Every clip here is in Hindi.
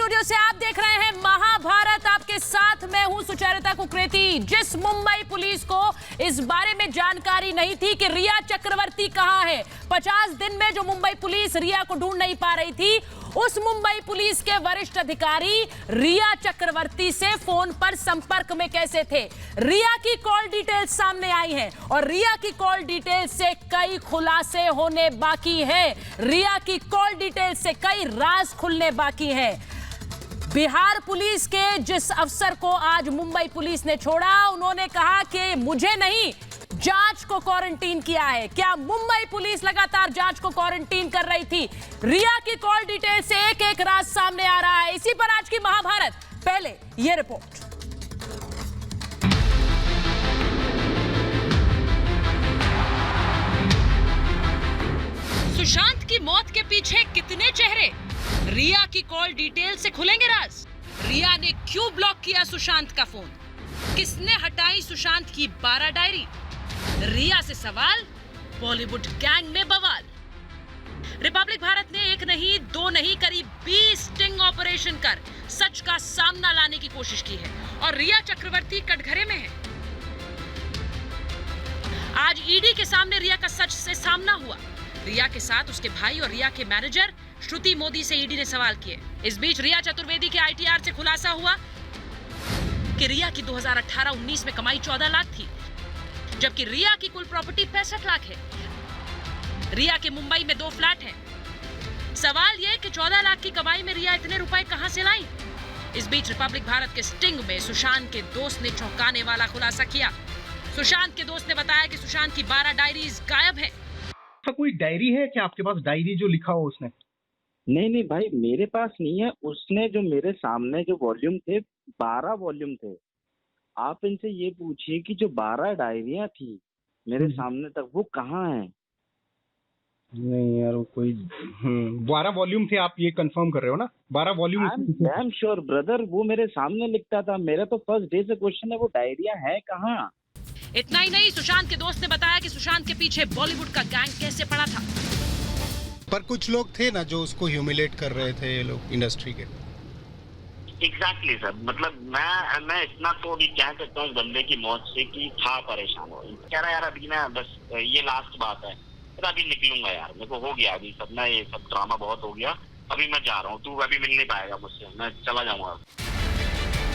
स्टूडियो से आप देख रहे हैं महाभारत। आपके साथ मैं हूं सुचरिता कुकरेती। जिस मुंबई पुलिस को इस बारे में जानकारी नहीं थी कि रिया चक्रवर्ती कहां है, 50 दिन में जो मुंबई पुलिस रिया को ढूंढ नहीं पा रही थी, उस मुंबई पुलिस के वरिष्ठ अधिकारी रिया चक्रवर्ती से फोन पर संपर्क में कैसे थे। रिया की कॉल डिटेल्स सामने आई हैं और रिया की कॉल डिटेल्स से कई खुलासे होने बाकी हैं। रिया की कॉल डिटेल्स से कई राज खुलने बाकी हैं। बिहार पुलिस के जिस अफसर को आज मुंबई पुलिस ने छोड़ा, उन्होंने कहा कि मुझे नहीं, जांच को क्वारंटीन किया है। क्या मुंबई पुलिस लगातार जांच को क्वारंटीन कर रही थी? रिया की कॉल डिटेल से एक एक राज सामने आ रहा है। इसी पर आज की महाभारत। पहले ये रिपोर्ट। सुशांत की मौत के पीछे कितने चेहरे? रिया की कॉल डिटेल से खुलेंगे राज। रिया ने क्यों ब्लॉक किया सुशांत का फोन? किसने हटाई सुशांत की 12 डायरी? रिया से सवाल, बॉलीवुड गैंग में बवाल। रिपब्लिक भारत ने एक नहीं, दो नहीं, करीब 20 स्टिंग ऑपरेशन कर सच का सामना लाने की कोशिश की है और रिया चक्रवर्ती कटघरे में है। आज ईडी के सामने रिया का सच से सामना हुआ। रिया के साथ उसके भाई और रिया के मैनेजर श्रुति मोदी से ईडी ने सवाल किए। इस बीच रिया चतुर्वेदी के आईटीआर से खुलासा हुआ कि रिया की 2018-19 में कमाई 14 लाख थी, जबकि रिया की कुल प्रॉपर्टी 65 लाख है। रिया के मुंबई में 2 फ्लैट हैं। सवाल यह कि 14 लाख की कमाई में रिया इतने रुपए कहां से लाई? इस बीच रिपब्लिक भारत के स्टिंग में सुशांत के दोस्त ने चौंकाने वाला खुलासा किया। सुशांत के दोस्त ने बताया कि सुशांत की 12 डायरीज गायब है। तो कोई डायरी है क्या आपके पास, डायरी जो लिखा हो उसने? नहीं भाई, मेरे पास नहीं है। उसने जो मेरे सामने जो वॉल्यूम थे, 12 वॉल्यूम थे। आप इनसे ये पूछिए कि जो 12 डायरियां थी मेरे सामने तक, वो कहाँ है? नहीं यार, वो कोई 12 वॉल्यूम थे, आप ये कंफर्म कर रहे हो ना? 12 volume? I am sure brother, वो मेरे सामने लिखता था। मेरा तो फर्स्ट डे से क्वेश्चन है, वो डायरियां है कहाँ? इतना ही नहीं, सुशांत के दोस्त ने बताया कि सुशांत के पीछे बॉलीवुड का गैंग कैसे पड़ा था। पर कुछ लोग थे ना जो उसको ह्यूमिलेट कर रहे थे, ये लोग इंडस्ट्री के। एग्जैक्टली सर, मतलब मैं इतना तो भी कह सकता हूँ इस बंदे की मौत से कि था परेशान हो। कह रहा यार अभी मैं बस ये लास्ट बात है, तो अभी निकलूंगा यार, मेरे को हो गया अभी सब ना, ये सब ड्रामा बहुत हो गया, अभी मैं जा रहा हूँ, तू अभी मिल नहीं पाएगा मुझसे, मैं चला जाऊंगा।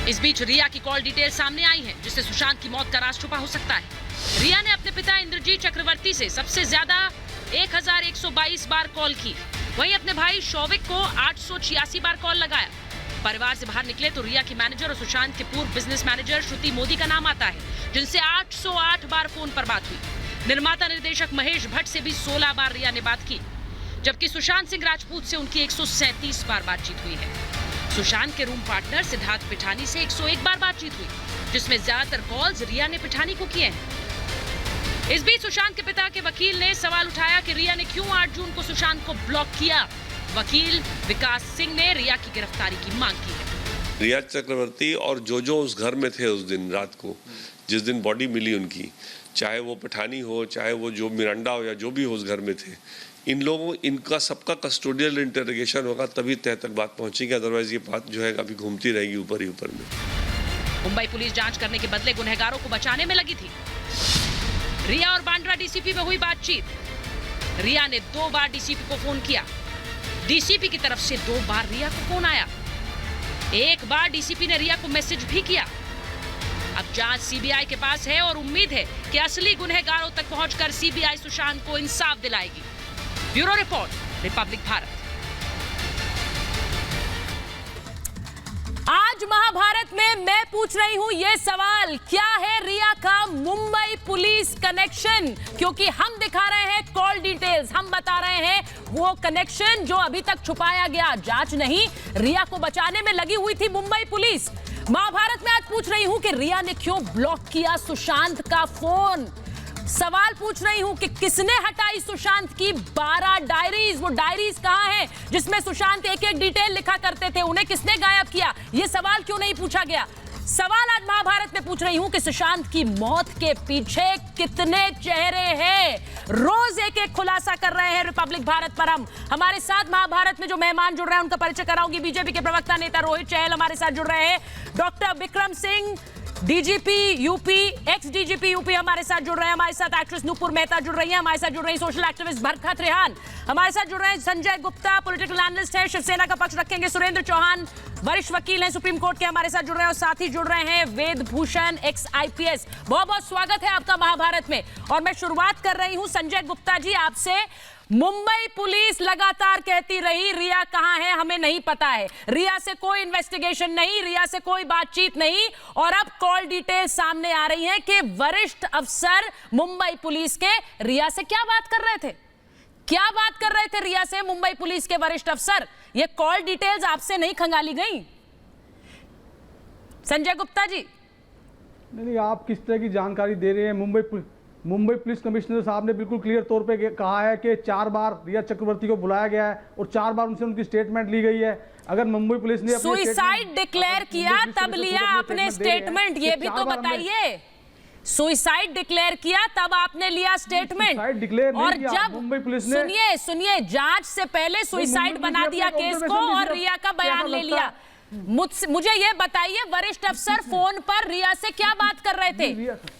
इस बीच रिया की कॉल डिटेल सामने आई है, जिससे सुशांत की मौत का राज छुपा हो सकता है। रिया ने अपने पिता इंद्रजीत चक्रवर्ती से सबसे ज्यादा 1122 बार कॉल की। वहीं अपने भाई शौविक को 886 बार कॉल लगाया। परिवार से बाहर निकले तो रिया की मैनेजर और सुशांत के पूर्व बिजनेस मैनेजर श्रुति मोदी का नाम आता है, जिनसे 808 बार फोन पर बात हुई। निर्माता निर्देशक महेश भट्ट से भी 16 बार रिया ने बात की, जबकि सुशांत सिंह राजपूत से उनकी 137 बार बातचीत हुई है। सुशांत के रूम पार्टनर सिद्धार्थ पिठानी से 101 बार बातचीत हुई, जिसमें ज्यादातर कॉल्स रिया ने पिठानी को किए हैं। इस बीच सुशांत के पिता के वकील ने सवाल उठाया कि रिया ने क्यों 8 जून को सुशांत को ब्लॉक किया। वकील विकास सिंह ने रिया की गिरफ्तारी की मांग की है। रिया चक्रवर्ती और जो उस घर में थे उस दिन रात को, जिस दिन बॉडी मिली उनकी, चाहे वो पठानी हो, चाहे वो जो मिरांडा हो या जो भी हो उस घर में थे, इन लोगों इनका सबका कस्टोडियल इंटरोगेशन होगा, तभी तय तक बात पहुंचेगी। अदरवाइज ये बात जो है अभी घूमती रहेगी ऊपर ही ऊपर में। मुंबई पुलिस जांच करने के बदले गुनहगारों को बचाने में लगी थी। रिया और बांद्रा डीसीपी में हुई बातचीत। रिया ने 2 बार डीसीपी को फोन किया। डीसीपी की तरफ से 2 बार रिया को फोन आया। 1 बार डीसीपी ने रिया को मैसेज भी किया। अब जांच सीबीआई के पास है और उम्मीद है कि असली गुनहगारों तक पहुंचकर सीबीआई सुशांत को इंसाफ दिलाएगी। Bureau report, Republic Bharat. आज महाभारत में मैं पूछ रही हूं ये सवाल, क्या है रिया का मुंबई पुलिस कनेक्शन? क्योंकि हम दिखा रहे हैं कॉल डिटेल्स, हम बता रहे हैं वो कनेक्शन जो अभी तक छुपाया गया। जांच नहीं, रिया को बचाने में लगी हुई थी मुंबई पुलिस। महाभारत में आज पूछ रही हूं कि रिया ने क्यों ब्लॉक किया सुशांत का फोन। सवाल पूछ रही हूं कि किसने हटाई सुशांत की 12 डायरीज। वो डायरीज कहां हैं जिसमें सुशांत एक एक डिटेल लिखा करते थे, उन्हें किसने गायब किया? ये सवाल क्यों नहीं पूछा गया? सवाल आज महाभारत में पूछ रही हूं कि सुशांत की मौत के पीछे कितने चेहरे हैं। रोज एक एक खुलासा कर रहे हैं रिपब्लिक भारत पर हम। हमारे साथ महाभारत में जो मेहमान जुड़ रहे हैं उनका परिचय कराऊंगी। बीजेपी के प्रवक्ता नेता रोहित चहल हमारे साथ जुड़ रहे हैं। Doctor Vikram Singh, DGP UP, x DGP UP हमारे साथ जुड़ रहे हैं। हमारे साथ एक्ट्रेस नूपुर मेहता जुड़ रही है। हमारे साथ जुड़ रही है सोशल एक्टिविस्ट बरखा त्रेहान। हमारे साथ जुड़ रहे हैं संजय गुप्ता, पॉलिटिकल एनालिस्ट है, शिवसेना का पक्ष रखेंगे। सुरेंद्र चौहान, वरिष्ठ वकील हैं सुप्रीम कोर्ट के, हमारे साथ जुड़ रहे हैं। और साथ ही जुड़ रहे हैं वेद भूषण, एक्स आईपीएस। बहुत बहुत स्वागत है आपका महाभारत में। और मैं शुरुआत कर रही हूं संजय गुप्ता जी आपसे। मुंबई पुलिस लगातार कहती रही रिया कहां है हमें नहीं पता है, रिया से कोई इन्वेस्टिगेशन नहीं, रिया से कोई बातचीत नहीं। और अब कॉल डिटेल सामने आ रही है कि वरिष्ठ अफसर मुंबई पुलिस के रिया से क्या बात कर रहे थे, क्या बात कर रहे थे रिया से मुंबई पुलिस के वरिष्ठ अफसर। ये कॉल डिटेल्स आपसे नहीं खंगाली गई संजय गुप्ता जी? नहीं, आप किस तरह की जानकारी दे रहे हैं? मुंबई पुलिस कमिश्नर साहब ने बिल्कुल क्लियर तौर पे कहा है कि 4 बार रिया चक्रवर्ती को बुलाया गया है और 4 बार उनसे उनकी स्टेटमेंट ली गई है। अगर मुंबई पुलिस ने सुसाइड डिक्लेयर किया तब लिया आपने स्टेटमेंट, ये भी तो बताइए। सुसाइड डिक्लेयर किया तब आपने लिया स्टेटमेंट, और जब मुंबई पुलिस ने सुनिए जांच से पहले सुसाइड बना दिया केस को और रिया का बयान ले लिया। मुझे ये बताइए वरिष्ठ अफसर फोन पर रिया से क्या बात कर रहे थे?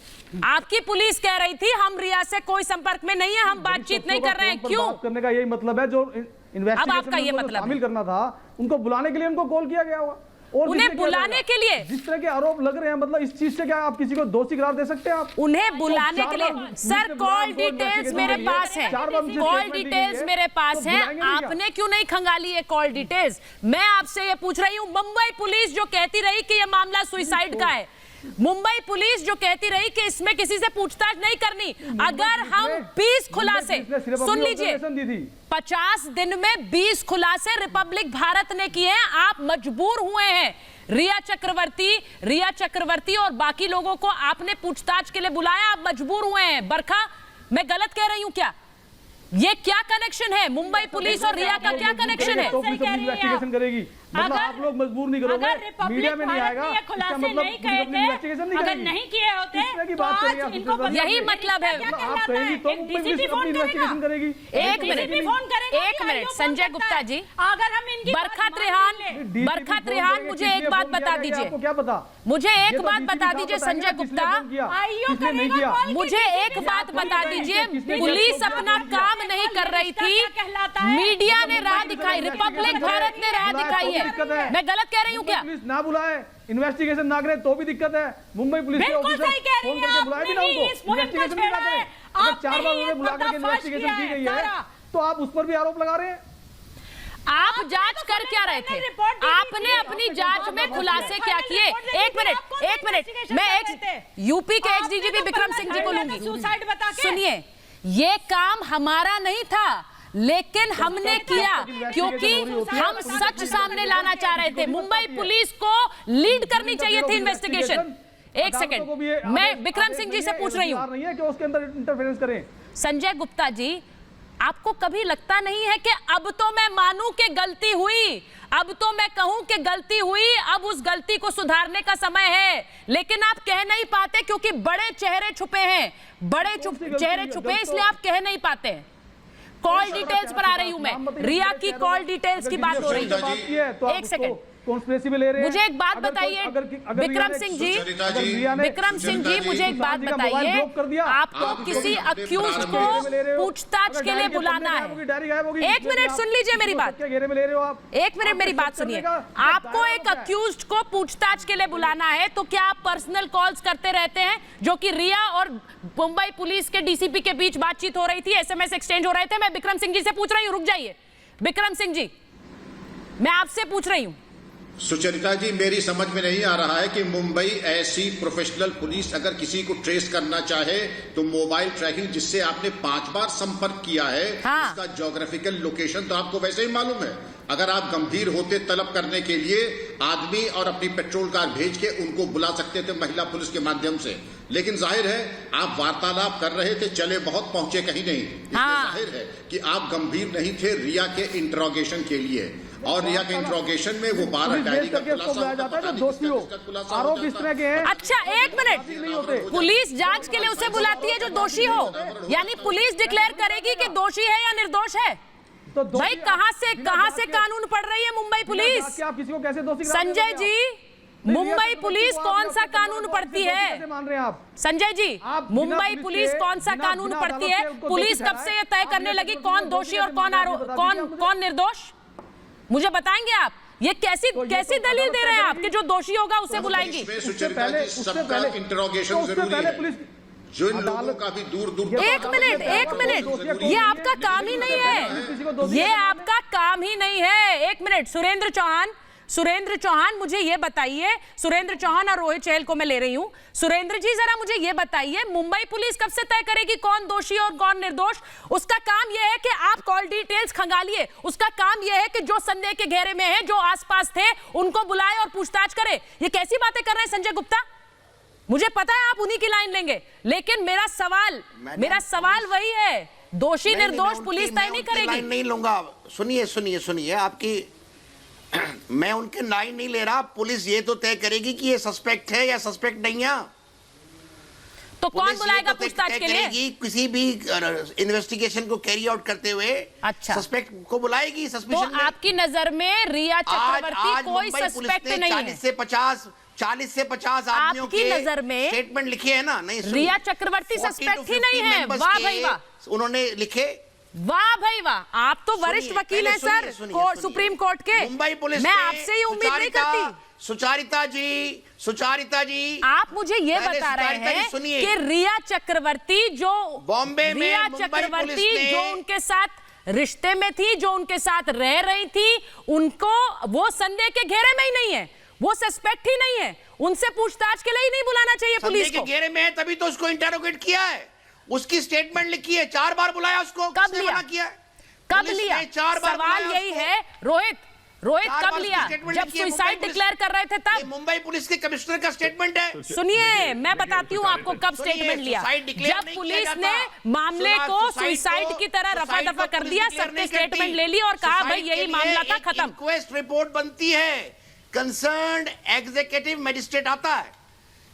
आपकी पुलिस कह रही थी हम रिया से कोई संपर्क में नहीं है, हम बातचीत नहीं कर रहे हैं। क्यों? बात करने का यही मतलब है, जो अब आपका ये मतलब शामिल करना था उनको बुलाने के लिए उनको कॉल किया गया होगा। और उन्हें बुलाने के लिए जिस तरह के आरोप लग रहे हैं, मतलब इस चीज से क्या आप किसी को दोषी करार दे सकते हैं? आप उन्हें बुलाने के लिए सर कॉल डिटेल्स मेरे पास है, कॉल डिटेल्स मेरे पास है, आपने क्यों नहीं खंगाली ये कॉल डिटेल्स? मैं आपसे ये पूछ रही हूँ, मुंबई पुलिस जो कहती रही कि ये मामला सुसाइड का है, मुंबई पुलिस जो कहती रही कि इसमें किसी से पूछताछ नहीं करनी, अगर हम 20 खुलासे, सुन लीजिए, 50 दिन में 20 खुलासे रिपब्लिक भारत ने किए हैं, आप मजबूर हुए हैं रिया चक्रवर्ती और बाकी लोगों को आपने पूछताछ के लिए बुलाया, आप मजबूर हुए हैं। बरखा, मैं गलत कह रही हूं क्या? ये क्या कनेक्शन है? मुंबई पुलिस और रिया का क्या कनेक्शन है? इन्वेस्टिगेशन करेगी, मतलब आप लोग मजबूर नहीं करोगे, मीडिया में नहीं आएगा, इसका मतलब इन्वेस्टिगेशन नहीं अगर नहीं किए होते तो आज इनको यही मतलब है। आप कहेंगी तो इन्वेस्टिगेशन करेगी। एक मिनट संजय गुप्ता जी, अगर हम इनकी बरखा त्रेहान मुझे एक बात बता दीजिए, आपको क्या पता? मुझे एक बात बता दीजिए संजय गुप्ता, मुझे एक बात बता दीजिए, पुलिस अपना काम नहीं कर रही थी, मीडिया ने राह दिखाई, रिपब्लिक भारत ने राह दिखाई है, मैं गलत कह रही हूँ क्या? पुलिस ना बुलाए, इन्वेस्टिगेशन ना करे तो भी दिक्कत है। मुंबई पुलिस के ऑफिसर फोन करके बुलाए भी ना उनको, इन्वेस्टिगेशन नहीं करते। अगर 4 बार उन्हें बुला करके इन्वेस्टिगेशन की गई है तो आप उस पर भी आरोप लगा रहे हैं। आप जांच कर क्या रहे थे? आपने अपनी जांच में खुलासे क्या किए? एक मिनट, मैं यूपी के एक्स डीजीपी विक्रम सिंह जी को लूंगी। सुनिए, ये काम हमारा नहीं था, लेकिन हमने किया क्योंकि हम सच सामने लाना चाह रहे थे। मुंबई पुलिस को लीड करनी चाहिए थी इन्वेस्टिगेशन। एक सेकंड, मैं विक्रम सिंह जी से पूछ रही हूँ, नहीं है कि उसके अंदर इंटरफेरेंस करें। संजय गुप्ता जी, आपको कभी लगता नहीं है कि अब तो मैं मानूं कि गलती हुई, अब तो मैं कहूं कि गलती हुई, अब उस गलती को सुधारने का समय है, लेकिन आप कह नहीं पाते क्योंकि बड़े चेहरे छुपे हैं, चेहरे छुपे इसलिए आप कह नहीं पाते हैं। कॉल डिटेल्स पर आ रही हूं मैं, रिया की कॉल डिटेल्स की बात हो रही है। एक सेकंड, कॉन्स्पिरेसी में ले रहे हैं। मुझे एक बात बताइए विक्रम सिंह जी, मुझे एक बात बताइए, आपको किसी अक्यूज्ड को पूछताछ के लिए बुलाना है, एक मिनट सुन लीजिए मेरी बात, एक मिनट मेरी बात सुनिए, आपको एक अक्यूज्ड को पूछताछ के लिए बुलाना है तो क्या आप पर्सनल कॉल्स करते रहते हैं, जो कि रिया और मुंबई पुलिस के डीसीपी के बीच बातचीत हो रही थी, एसएमएस एक्सचेंज हो रहे थे? मैं विक्रम सिंह जी से पूछ रही हूँ, रुक जाइए विक्रम सिंह जी, मैं आपसे पूछ रही हूँ। सुचरिता जी, मेरी समझ में नहीं आ रहा है कि मुंबई ऐसी प्रोफेशनल पुलिस अगर किसी को ट्रेस करना चाहे तो मोबाइल ट्रैकिंग जिससे आपने 5 बार संपर्क किया है, हाँ। उसका ज्योग्राफिकल लोकेशन तो आपको वैसे ही मालूम है। अगर आप गंभीर होते तलब करने के लिए आदमी और अपनी पेट्रोल कार भेज के उनको बुला सकते थे महिला पुलिस के माध्यम से, लेकिन जाहिर है आप वार्तालाप कर रहे थे, चले बहुत पहुंचे कहीं नहीं, इसलिए जाहिर है कि आप गंभीर नहीं थे रिया के इंटरोगेशन के लिए। और रिया के इंट्रोगेशन में वो 12 डायरी का खुलासा होता है, दोषी हो, आरोप इस तरह के हैं। अच्छा एक मिनट, पुलिस जांच के लिए उसे बुलाती है जो दोषी हो, यानी पुलिस डिक्लेयर करेगी कि दोषी है या निर्दोष है। तो भाई कहां से कानून पढ़ रही है मुंबई पुलिस? आप किसी को कैसे दोषी संजय जी, मुंबई पुलिस कौन सा कानून पढ़ती है? मान रहे हैं आप? संजय जी, मुंबई पुलिस कौन सा कानून पढ़ती है? पुलिस कब से ये तय करने लगी कौन दोषी और कौन निर्दोष? मुझे बताएंगे आप? ये कैसी दलील दे रहे हैं आप कि जो दोषी होगा उसे बुलाएंगी? सुचरिता जी, सबका इंटरोगेशन जरूरी है, जो इन लोगों का भी दूर एक मिनट, ये आपका काम ही नहीं है, ये आपका काम ही नहीं है। एक मिनट, सुरेंद्र चौहान मुझे ये बताइए, सुरेंद्र चौहान और रोहित चहल को मैं ले रही हूं। सुरेंद्र जी जरा मुझे ये बताइए, मुंबई पुलिस कब से तय करेगी कौन दोषी और कौन निर्दोष? उसका काम यह है कि आप कॉल डिटेल्स खंगालिए, उसका काम यह है कि जो संदेह के घेरे में है, जो आसपास थे, उनको बुलाए और पूछताछ करे। ये कैसी बातें कर रहे हैं संजय गुप्ता? मुझे पता है आप उन्हीं की लाइन लेंगे, लेकिन मेरा सवाल वही है, दोषी निर्दोष पुलिस तय नहीं करेगी। नहीं लूंगा, सुनिए आपकी मैं उनके लाइन नहीं ले रहा। पुलिस ये तो तय करेगी कि ये सस्पेक्ट है या सस्पेक्ट नहीं है। तो कौन बुलाएगा पूछताछ के लिए? किसी भी इन्वेस्टिगेशन को कैरी आउट करते हुए अच्छा, सस्पेक्ट को बुलाएगी। सस्पेक्शन तो आपकी नजर में रिया चक्रवर्ती कोई सस्पेक्ट नहीं है? 40 से 50 आदमियों की नजर में स्टेटमेंट लिखे हैं ना? नहीं, रिया चक्रवर्ती सस्पेक्ट ही नहीं है। वाह भाई वाह, उन्होंने लिखे। वाह भाई वाह, आप तो वरिष्ठ वकील हैं सर, सुप्रीम कोर्ट के। मुंबई पुलिस, मैं आपसे ही उम्मीद नहीं करती। सुचारिता जी, आप मुझे ये बता रहे हैं कि रिया चक्रवर्ती जो बॉम्बे में, रिया चक्रवर्ती जो उनके साथ रिश्ते में थी, जो उनके साथ रह रही थी, उनको वो संदेह के घेरे में ही नहीं है, वो सस्पेक्ट ही नहीं है, उनसे पूछताछ के लिए ही नहीं बुलाना चाहिए पुलिस को। संदेह के घेरे में है तभी तो उसको इंटरोगेट किया है, उसकी स्टेटमेंट लिखी है, 4 बार बुलाया उसको। कब लिया? कब लिया? सवाल यही है रोहित, कब लिया? जब सुसाइड डिक्लेयर कर रहे थे तब? मुंबई पुलिस के कमिश्नर का स्टेटमेंट है। सुनिए, मैं बताती हूँ आपको कब स्टेटमेंट लिया। जब पुलिस ने मामले को सुसाइड की तरह रफा दफा कर दिया, सबने स्टेटमेंट ले ली और कहा भाई यही मामला था, खत्म। इंक्वेस्ट रिपोर्ट बनती है, कंसर्न्ड एग्जीक्यूटिव मजिस्ट्रेट आता है,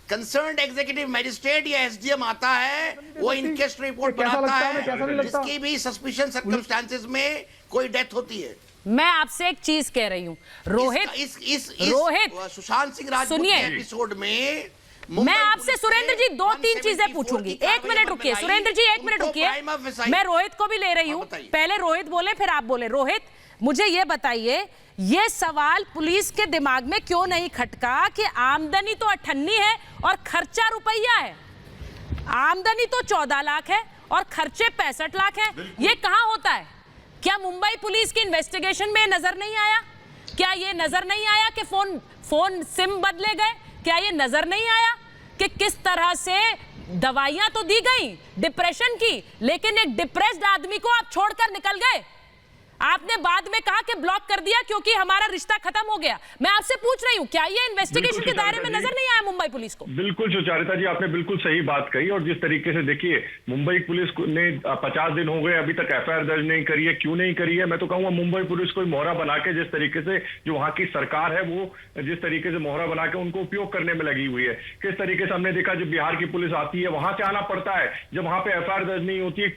कंसर्न्ड एग्जीक्यूटिव मजिस्ट्रेट या एसडीएम आता है, वो इंक्वेस्ट रिपोर्ट बनाता है, जिसकी भी सस्पिशन सर्कमस्टेंसेस में कोई डेथ होती है। मैं आपसे एक चीज कह रही हूँ रोहित, रोहित, सुशांत सिंह राजपूत के एपिसोड में मैं आपसे सुरेंद्र जी 2-3 चीजें पूछूंगी। एक मिनट रुकिए सुरेंद्र जी, एक मिनट रुकिए, मैं रोहित को भी ले रही हूँ। पहले रोहित बोले फिर आप बोले। रोहित, मुझे ये बताइए, ये सवाल पुलिस के दिमाग में क्यों नहीं खटका कि आमदनी तो 98 है और खर्चा रुपया है? आमदनी तो 14 लाख है और खर्चे 65 लाख है। ये कहां होता है? क्या मुंबई पुलिस की इन्वेस्टिगेशन में नजर नहीं आया? क्या ये नजर नहीं आया कि फोन सिम बदले गए? क्या ये नजर नहीं आया कि किस तरह से दवाइयां तो दी गई डिप्रेशन की, लेकिन एक डिप्रेस्ड आदमी को आप छोड़कर निकल गए? आपने बाद में कहा कि ब्लॉक कर दिया क्योंकि हमारा रिश्ता खत्म हो गया। मैं आपसे पूछ रही हूँ, क्या ये इन्वेस्टिगेशन के दायरे में नजर नहीं आया मुंबई पुलिस को? बिल्कुल सुचारिता जी, आपने बिल्कुल सही बात कही। और जिस तरीके से देखिए, मुंबई पुलिस ने 50 दिन हो गए अभी तक एफआईआर दर्ज नहीं करी है। क्यों नहीं करी है? मैं तो कहूंगा मुंबई पुलिस को मोहरा बना के, जिस तरीके से जो वहां की सरकार है वो जिस तरीके से मोहरा बना के उनको उपयोग करने में लगी हुई है। किस तरीके से हमने देखा, जब बिहार की पुलिस आती है वहां से आना पड़ता है, जब वहां पे एफआईआर दर्ज नहीं होती,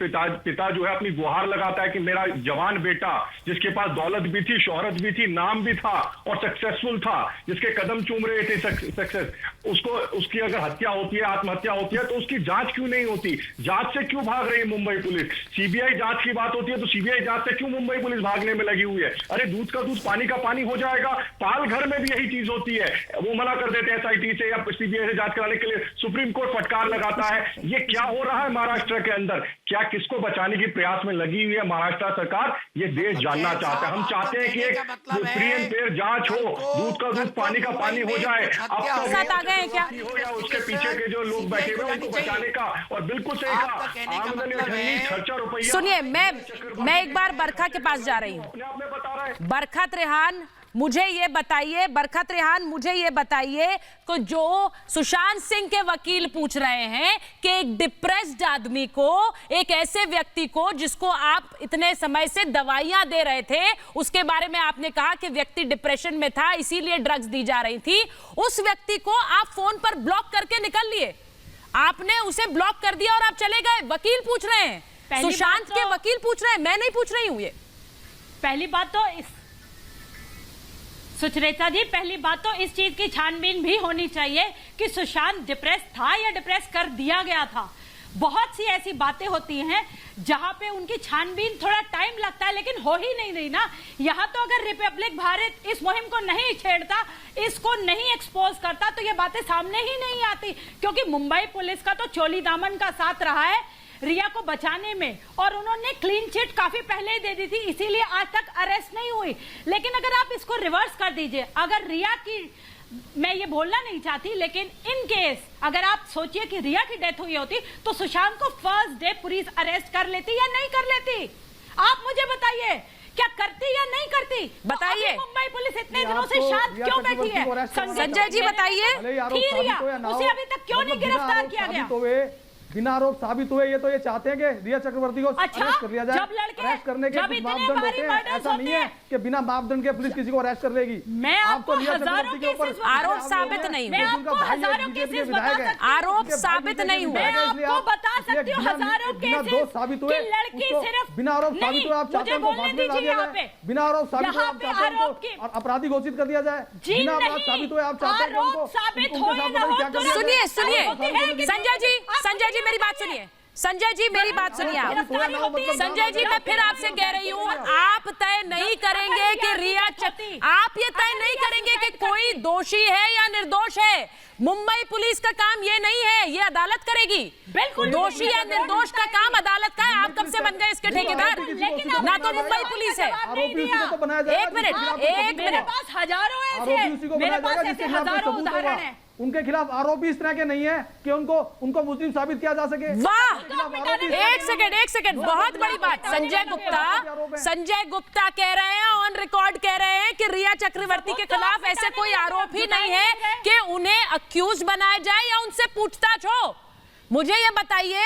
पिता जो है अपनी गुहार लगाता है कि मेरा जवान बेटा, जिसके पास दौलत भी थी, शोहरत भी थी, नाम भी था और सक्सेसफुल था, जिसके कदम चूम रहे थे सक्सेस, उसकी अगर हत्या होती है, आत्महत्या होती है, तो उसकी जांच क्यों नहीं होती? जांच से क्यों भाग रही है मुंबई पुलिस? सीबीआई जांच की बात होती है तो सीबीआई जांच से क्यों मुंबई पुलिस भागने में लगी हुई है? अरे दूध का दूध पानी का पानी हो जाएगा। पाल घर में भी यही चीज होती है, वो मना कर देते हैं एसआईटी से या सीबीआई से जांच कराने के लिए, सुप्रीम कोर्ट फटकार लगाता है। ये क्या हो रहा है महाराष्ट्र के अंदर? क्या किसको बचाने की प्रयास में लगी हुई है महाराष्ट्र सरकार? ये देश जानना चाहता है। हम चाहते हैं कि एक फ्री एंड फेयर जांच हो, दूध का दूध पानी का पानी हो जाए। अब साथ आ गए क्या? हो या उसके पीछे के जो लोग बैठे हुए उनको बचाने का। और बिल्कुल सही कहा, आमदनी खर्चा रुपया। सुनिए, मैं एक बार बरखा के पास जा रही हूँ। बरखा त्रेहान मुझे ये बताइए, बरखत रेहान मुझे ये बताइए कि जो सुशांत सिंह के वकील पूछ रहे हैं कि एक डिप्रेस्ड आदमी को, एक ऐसे व्यक्ति को जिसको आप इतने समय से दवाइयां दे रहे थे, उसके बारे में आपने कहा कि व्यक्ति डिप्रेशन में था इसीलिए ड्रग्स दी जा रही थी, उस व्यक्ति को आप फोन पर ब्लॉक करके निकल लिए, आपने उसे ब्लॉक कर दिया और आप चले गए। वकील पूछ रहे हैं, सुशांत के वकील पूछ रहे हैं, मैं नहीं पूछ रही हूं। ये पहली बात तो सुचरिता जी, पहली बात तो इस चीज की छानबीन भी होनी चाहिए कि सुशांत डिप्रेस था या डिप्रेस कर दिया गया था। बहुत सी ऐसी बातें होती हैं जहां पे उनकी छानबीन थोड़ा टाइम लगता है, लेकिन हो ही नहीं रही ना। यहाँ तो अगर रिपब्लिक भारत इस मुहिम को नहीं छेड़ता, इसको नहीं एक्सपोज करता, तो ये बातें सामने ही नहीं आती। क्योंकि मुंबई पुलिस का तो चोली दामन का साथ रहा है रिया को बचाने में, और उन्होंने क्लीन चिट काफी पहले ही दे दी थी, इसीलिए आज तक अरेस्ट नहीं हुई। लेकिन अगर आप इसको रिवर्स कर दीजिए, अगर रिया की, मैं ये बोलना नहीं चाहती, लेकिन इन केस अगर आप सोचिए कि रिया की डेथ हुई होती तो सुशांत को फर्स्ट डे पुलिस अरेस्ट कर लेती या नहीं कर लेती? आप मुझे बताइए, क्या करती या नहीं करती? बताइए। तो मुंबई पुलिस इतने दिनों से शांत क्यों बैठी है? संजय जी बताइए, उसे अभी तक क्यों नहीं गिरफ्तार किया गया? बिना आरोप साबित हुए ये तो ये चाहते हैं कि रिया चक्रवर्ती को अरेस्ट कर लिया जाए। अरेस्ट करने के कुछ मापदंड होते हैं, ऐसा नहीं है कि बिना मापदंड के पुलिस किसी को अरेस्ट कर लेगी। मैं आपको रिया चक्रवर्ती के ऊपर आरोप साबित नहीं हुआ, आरोप साबित नहीं हुआ, मैं आपको बता सकती हूँ हजारों केसेस साबित हुए, लड़की सिर्फ बिना आरोप साबित हुए आप चाहते हैं बिना आरोप साबित हुए आप चाहते हैं और अपराधी घोषित कर दिया जाए। बिना अपराध साबित हुए आप चाहते हैं उनको सुनिए संजय जी मेरी बात सुनिए, संजय जी मेरी बात सुनिए आप। संजय जी मैं फिर आपसे कह रही हूँ, आप तय नहीं करेंगे कि रिया आप ये तय नहीं करेंगे कि कोई दोषी है या निर्दोष है। मुंबई पुलिस का काम ये नहीं है, ये अदालत करेगी। बिल्कुल, दोषी या निर्दोष का काम अदालत का है। आप कब से बन गए इसके ठेकेदार? ना तो मुंबई पुलिस है। एक मिनट, हजारों ऐसे, मेरे पास ऐसे हजारों उदाहरण है। उनके खिलाफ आरोप इस तरह के नहीं है कि उनको मुस्लिम साबित किया जा सके। वाह, एक सेकंड, बहुत बड़ी बात। संजय गुप्ता कह रहे हैं, ऑन रिकॉर्ड कह रहे हैं कि रिया चक्रवर्ती के खिलाफ ऐसे कोई आरोप ही नहीं है कि उन्हें अक्यूज बनाया जाए या उनसे पूछताछ हो। मुझे ये बताइए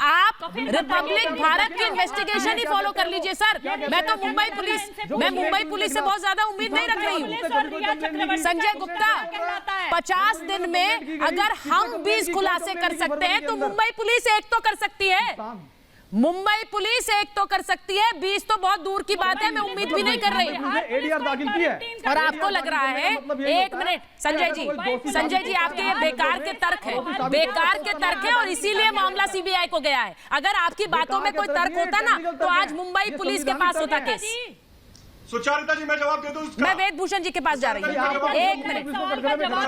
आप रिपब्लिक भारत की इन्वेस्टिगेशन ही फॉलो कर लीजिए सर। मैं तो मुंबई पुलिस से बहुत ज्यादा उम्मीद नहीं रख रही हूँ। संजय गुप्ता, 50 दिन में अगर हम 20 खुलासे कर सकते हैं तो मुंबई पुलिस एक तो कर सकती है। मुंबई पुलिस एक तो कर सकती है, 20 तो बहुत दूर की बात है। मैं उम्मीद भी नहीं कर रही एडीआर दाखिल की है। और आपको लग रहा है, एक मिनट संजय जी आपके ये बेकार के तर्क है और इसीलिए मामला सीबीआई को गया है। अगर आपकी बातों में कोई तर्क होता ना तो आज मुंबई पुलिस के पास होता केस। सुचारिता जी मैं जवाब दे दूं इसका। मैं वेद भूषण जी के पास जा रही हूँ। एक मिनट,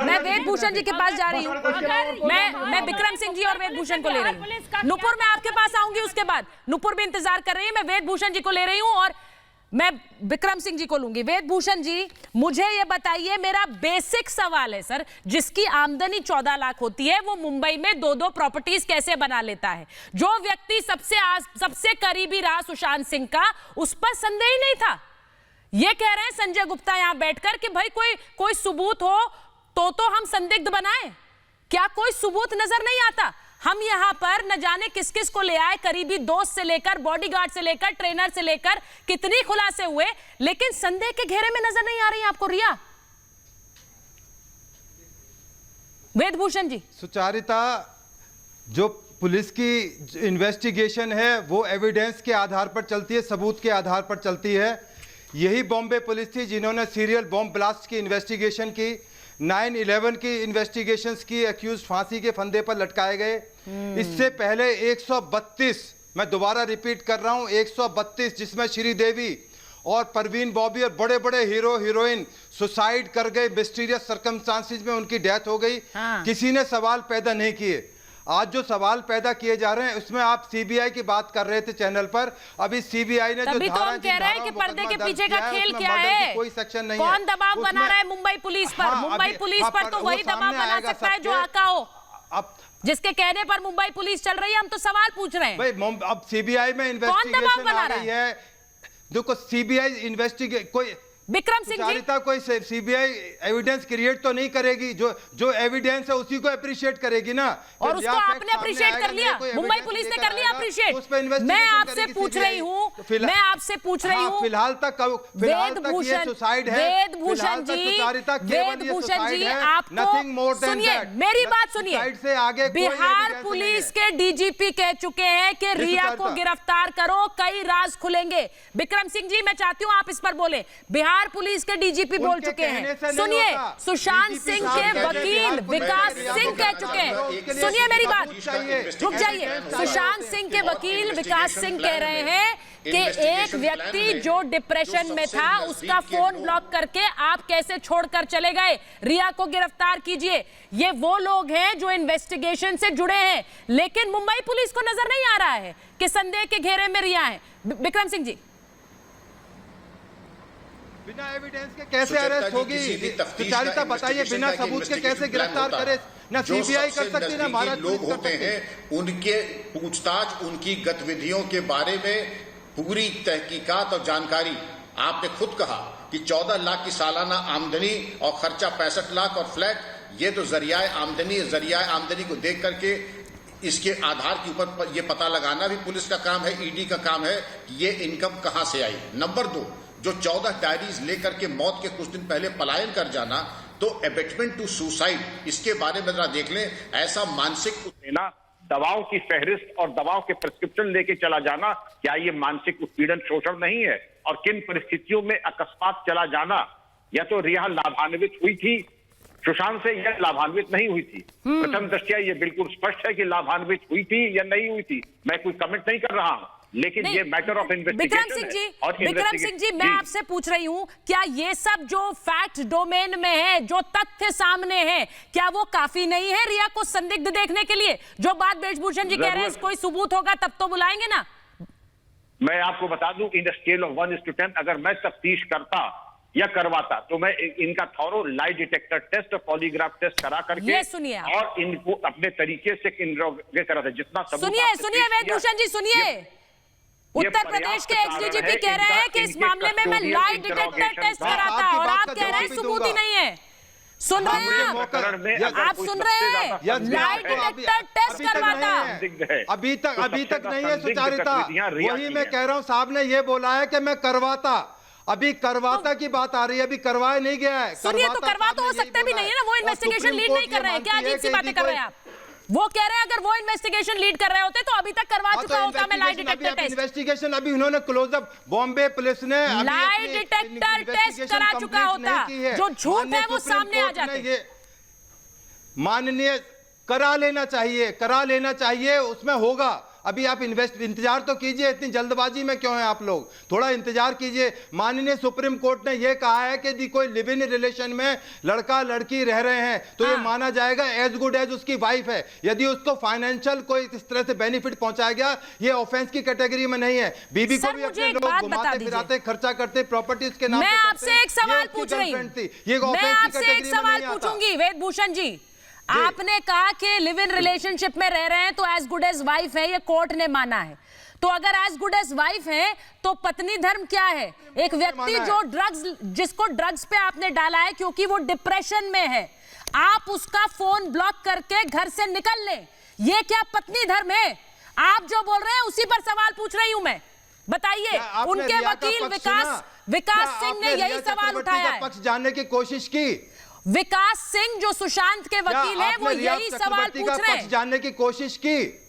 मैं वेद भूषण जी के पास जा रही हूँ। मैं विक्रम सिंह जी और वेद भूषण को ले रही हूँ। नुपुर मैं आपके पास आऊंगी उसके बाद। नुपुर भी इंतजार कर रही है। मैं वेद भूषण जी को ले रही हूँ और मैं विक्रम सिंह जी को लूंगी। वेद भूषण जी मुझे ये बताइए, मेरा बेसिक सवाल है सर, जिसकी आमदनी 14 लाख होती है वो मुंबई में 2-2 प्रॉपर्टीज कैसे बना लेता है? जो व्यक्ति सबसे करीबी रहा सुशांत सिंह का, उस पर संदेह ही नहीं था। ये कह रहे हैं संजय गुप्ता यहां बैठकर कि भाई कोई सबूत हो तो हम संदिग्ध बनाएं। क्या कोई सबूत नजर नहीं आता? हम यहां पर न जाने किस किस को ले आए, करीबी दोस्त से लेकर, बॉडीगार्ड से लेकर, ट्रेनर से लेकर, कितनी खुलासे हुए, लेकिन संदेह के घेरे में नजर नहीं आ रही आपको रिया। वेद भूषण जी। सुचारिता, जो पुलिस की इन्वेस्टिगेशन है वो एविडेंस के आधार पर चलती है, सबूत के आधार पर चलती है। यही बॉम्बे पुलिस थी जिन्होंने सीरियल बॉम्ब ब्लास्ट की इन्वेस्टिगेशन की, 9/11 की इन्वेस्टिगेशंस की, एक्यूज फांसी के फंदे पर लटकाए गए। इससे पहले 132, मैं दोबारा रिपीट कर रहा हूं, 132 जिसमें श्रीदेवी और परवीन बॉबी और बड़े बड़े हीरो हीरोइन सुसाइड कर गए, मिस्टीरियस सर्कमस्टांसेस में उनकी डेथ हो गई। किसी ने सवाल पैदा नहीं किए। आज जो सवाल पैदा किए जा रहे हैं उसमें आप सीबीआई की बात कर रहे थे चैनल पर। अभी सीबीआई ने जो धारा कह रहे हैं कि पर्दे के पीछे का खेल क्या है, कोई सेक्शन नहीं, कौन दबाव बना रहा है मुंबई पुलिस पर? मुंबई पुलिस पर तो वही दबाव बना सकता है जो आका हो। अब जिसके कहने पर मुंबई पुलिस चल रही है, हम तो सवाल पूछ रहे हैं भाई। अब सीबीआई में इन्वेस्टिगेशन आ रही है। देखो सीबीआई इन्वेस्टिगेट, कोई विक्रम सिंह जी, सुचारिता कोई सीबीआई एविडेंस क्रिएट तो नहीं करेगी, जो एविडेंस है उसी को अप्रिशिएट करेगी ना। और उसको आपने अप्रिशिएट कर लिया, मुंबई पुलिस ने कर लिया अप्रिशिएट। मैं आपसे पूछ रही हूँ, फिलहाल तक वेदभूषण जी, आपको सुनिए, मेरी बात सुनिए, बिहार पुलिस के डीजीपी कह चुके हैं कि रिया को गिरफ्तार करो, कई राज खुलेंगे। विक्रम सिंह जी, मैं चाहती हूँ आप इस पर बोले। बिहार पुलिस के डीजीपी बोल चुके हैं, सुनिए, सुशांत सिंह के वकील विकास सिंह कह चुके हैं, सुनिए मेरी बात, रुक जाइए। सुशांत सिंह के वकील विकास सिंह कह रहे हैं कि एक व्यक्ति जो डिप्रेशन में था उसका फोन ब्लॉक करके आप कैसे छोड़कर चले गए, रिया को गिरफ्तार कीजिए। ये वो लोग हैं जो इन्वेस्टिगेशन से जुड़े हैं, लेकिन मुंबई पुलिस को नजर नहीं आ रहा है कि संदेह के घेरे में रिया है। विक्रम सिंह जी, बिना एविडेंस के कैसे अरेस्ट होगी? सुचारिता बताइए, बिना सबूत के कैसे गिरफ्तार करे? ना सीबीआई कर सकती, ना महाराज लोग होते हैं, उनके पूछताछ, उनकी गतिविधियों के बारे में पूरी तहकीकात और जानकारी। आपने खुद कहा कि 14 लाख की सालाना आमदनी और खर्चा 65 लाख और फ्लैट, ये तो जरिया आमदनी को देख करके इसके आधार के ऊपर ये पता लगाना भी पुलिस का काम है, ईडी का काम है कि ये इनकम कहां से आई। नंबर 2, जो 14 डायरीज लेकर के मौत के कुछ दिन पहले पलायन कर जाना, तो अबेटमेंट टू सुसाइड, इसके बारे में जरा देख लें। ऐसा मानसिक देना, दवाओं की फहरिस्त और दवाओं के प्रिस्क्रिप्शन लेके चला जाना, क्या ये मानसिक उत्पीड़न शोषण नहीं है? और किन परिस्थितियों में अकस्मात चला जाना? या तो रिया लाभान्वित हुई थी सुशांत से, या लाभान्वित नहीं हुई थी। प्रथम दृष्टया ये बिल्कुल स्पष्ट है कि लाभान्वित हुई थी या नहीं हुई थी, मैं कोई कमेंट नहीं कर रहा हूं, लेकिन ये मैटर ऑफ इन्वेस्टिगेशन है। विक्रम सिंह जी, मैं आपसे पूछ रही हूं, क्या ये सब जो फैक्ट डोमेन में है, जो तथ्य सामने है, क्या वो काफी नहीं है रिया को संदिग्ध देखने के लिए? जो बात ब्रजभूषण जी कह रहे हैं, कोई सबूत होगा तब तो बुलाएंगे ना। मैं आपको बता दूं, इन स्केल ऑफ 1:10, अगर मैं तफ्तीश करता या करवाता तो मैं इनका थॉरो लाई डिटेक्टर टेस्ट और पॉलीग्राफ टेस्ट करा करके और इनको अपने तरीके से इंट्रोगेट करा था। जितना सुनिए वेदभूषण जी, सुनिए, उत्तर प्रदेश के एक्सडीजीपी कह रहे हैं कि इस मामले में मैं लाई डिटेक्टर टेस्ट कराता, और आप कह रहे हैं सबूत ही नहीं है। सुन रहे हैं आप सुन रहे हैं, लाई डिटेक्टर टेस्ट करवाता। अभी तक नहीं है सुचारिता, वही मैं कह रहा हूं, साहब ने ये बोला है कि मैं करवाता, अभी करवाता की बात आ रही है, अभी करवाया नहीं गया है। सुनिए, तो करवा तो हो सकते भी नहीं है ना, वो इन्वेस्टिगेशन लीड नहीं कर रहे हैं, क्या अजीब सी बातें कर रहे हैं आप? वो कह रहे हैं अगर वो इन्वेस्टिगेशन लीड कर रहे होते तो अभी तक करवा चुका होता मैं लाई डिटेक्टर टेस्ट। इन्वेस्टिगेशन अभी उन्होंने क्लोजअप, बॉम्बे पुलिस ने लाई डिटेक्टर टेस्ट करा चुका होता, जो झूठ है वो सामने आ जाते। माननीय, करा लेना चाहिए, उसमें होगा। अभी आप इंतजार तो कीजिए, इतनी जल्दबाजी में क्यों है आप लोग? थोड़ा इंतजार कीजिए। माननीय सुप्रीम कोर्ट ने यह कहा है कि यदि कोई लिव इन रिलेशन में लड़का लड़की रह रहे हैं तो ये माना जाएगा एज गुड एज उसकी वाइफ है। यदि उसको फाइनेंशियल कोई इस तरह से बेनिफिट पहुंचाया गया, ये ऑफेंस की कैटेगरी में नहीं है। बीबी को भी अपने लोग घुमाते फिराते, खर्चा करते, प्रॉपर्टी उसके नाम। मैं आपसे एक सवाल पूछ रही हूं, पूछूंगी वेदभूषण जी, आपने कहा कि लिव इन रिलेशनशिप में रह रहे हैं तो एज गुड एज वाइफ है, ये कोर्ट ने माना है। तो अगर एज गुड एज वाइफ है तो पत्नी धर्म क्या है? एक व्यक्ति जो जिसको ड्रग्स पे आपने डाला है क्योंकि वो डिप्रेशन में है, आप उसका फोन ब्लॉक करके घर से निकल लें, ये क्या पत्नी धर्म है? आप जो बोल रहे हैं उसी पर सवाल पूछ रही हूं मैं, बताइए। उनके वकील विकास सिंह ने यही सवाल उठाया है। पक्ष जानने की कोशिश की। विकास सिंह जो सुशांत के वकील हैं, वो यही सवाल पूछ रहे हैं। जानने की कोशिश की।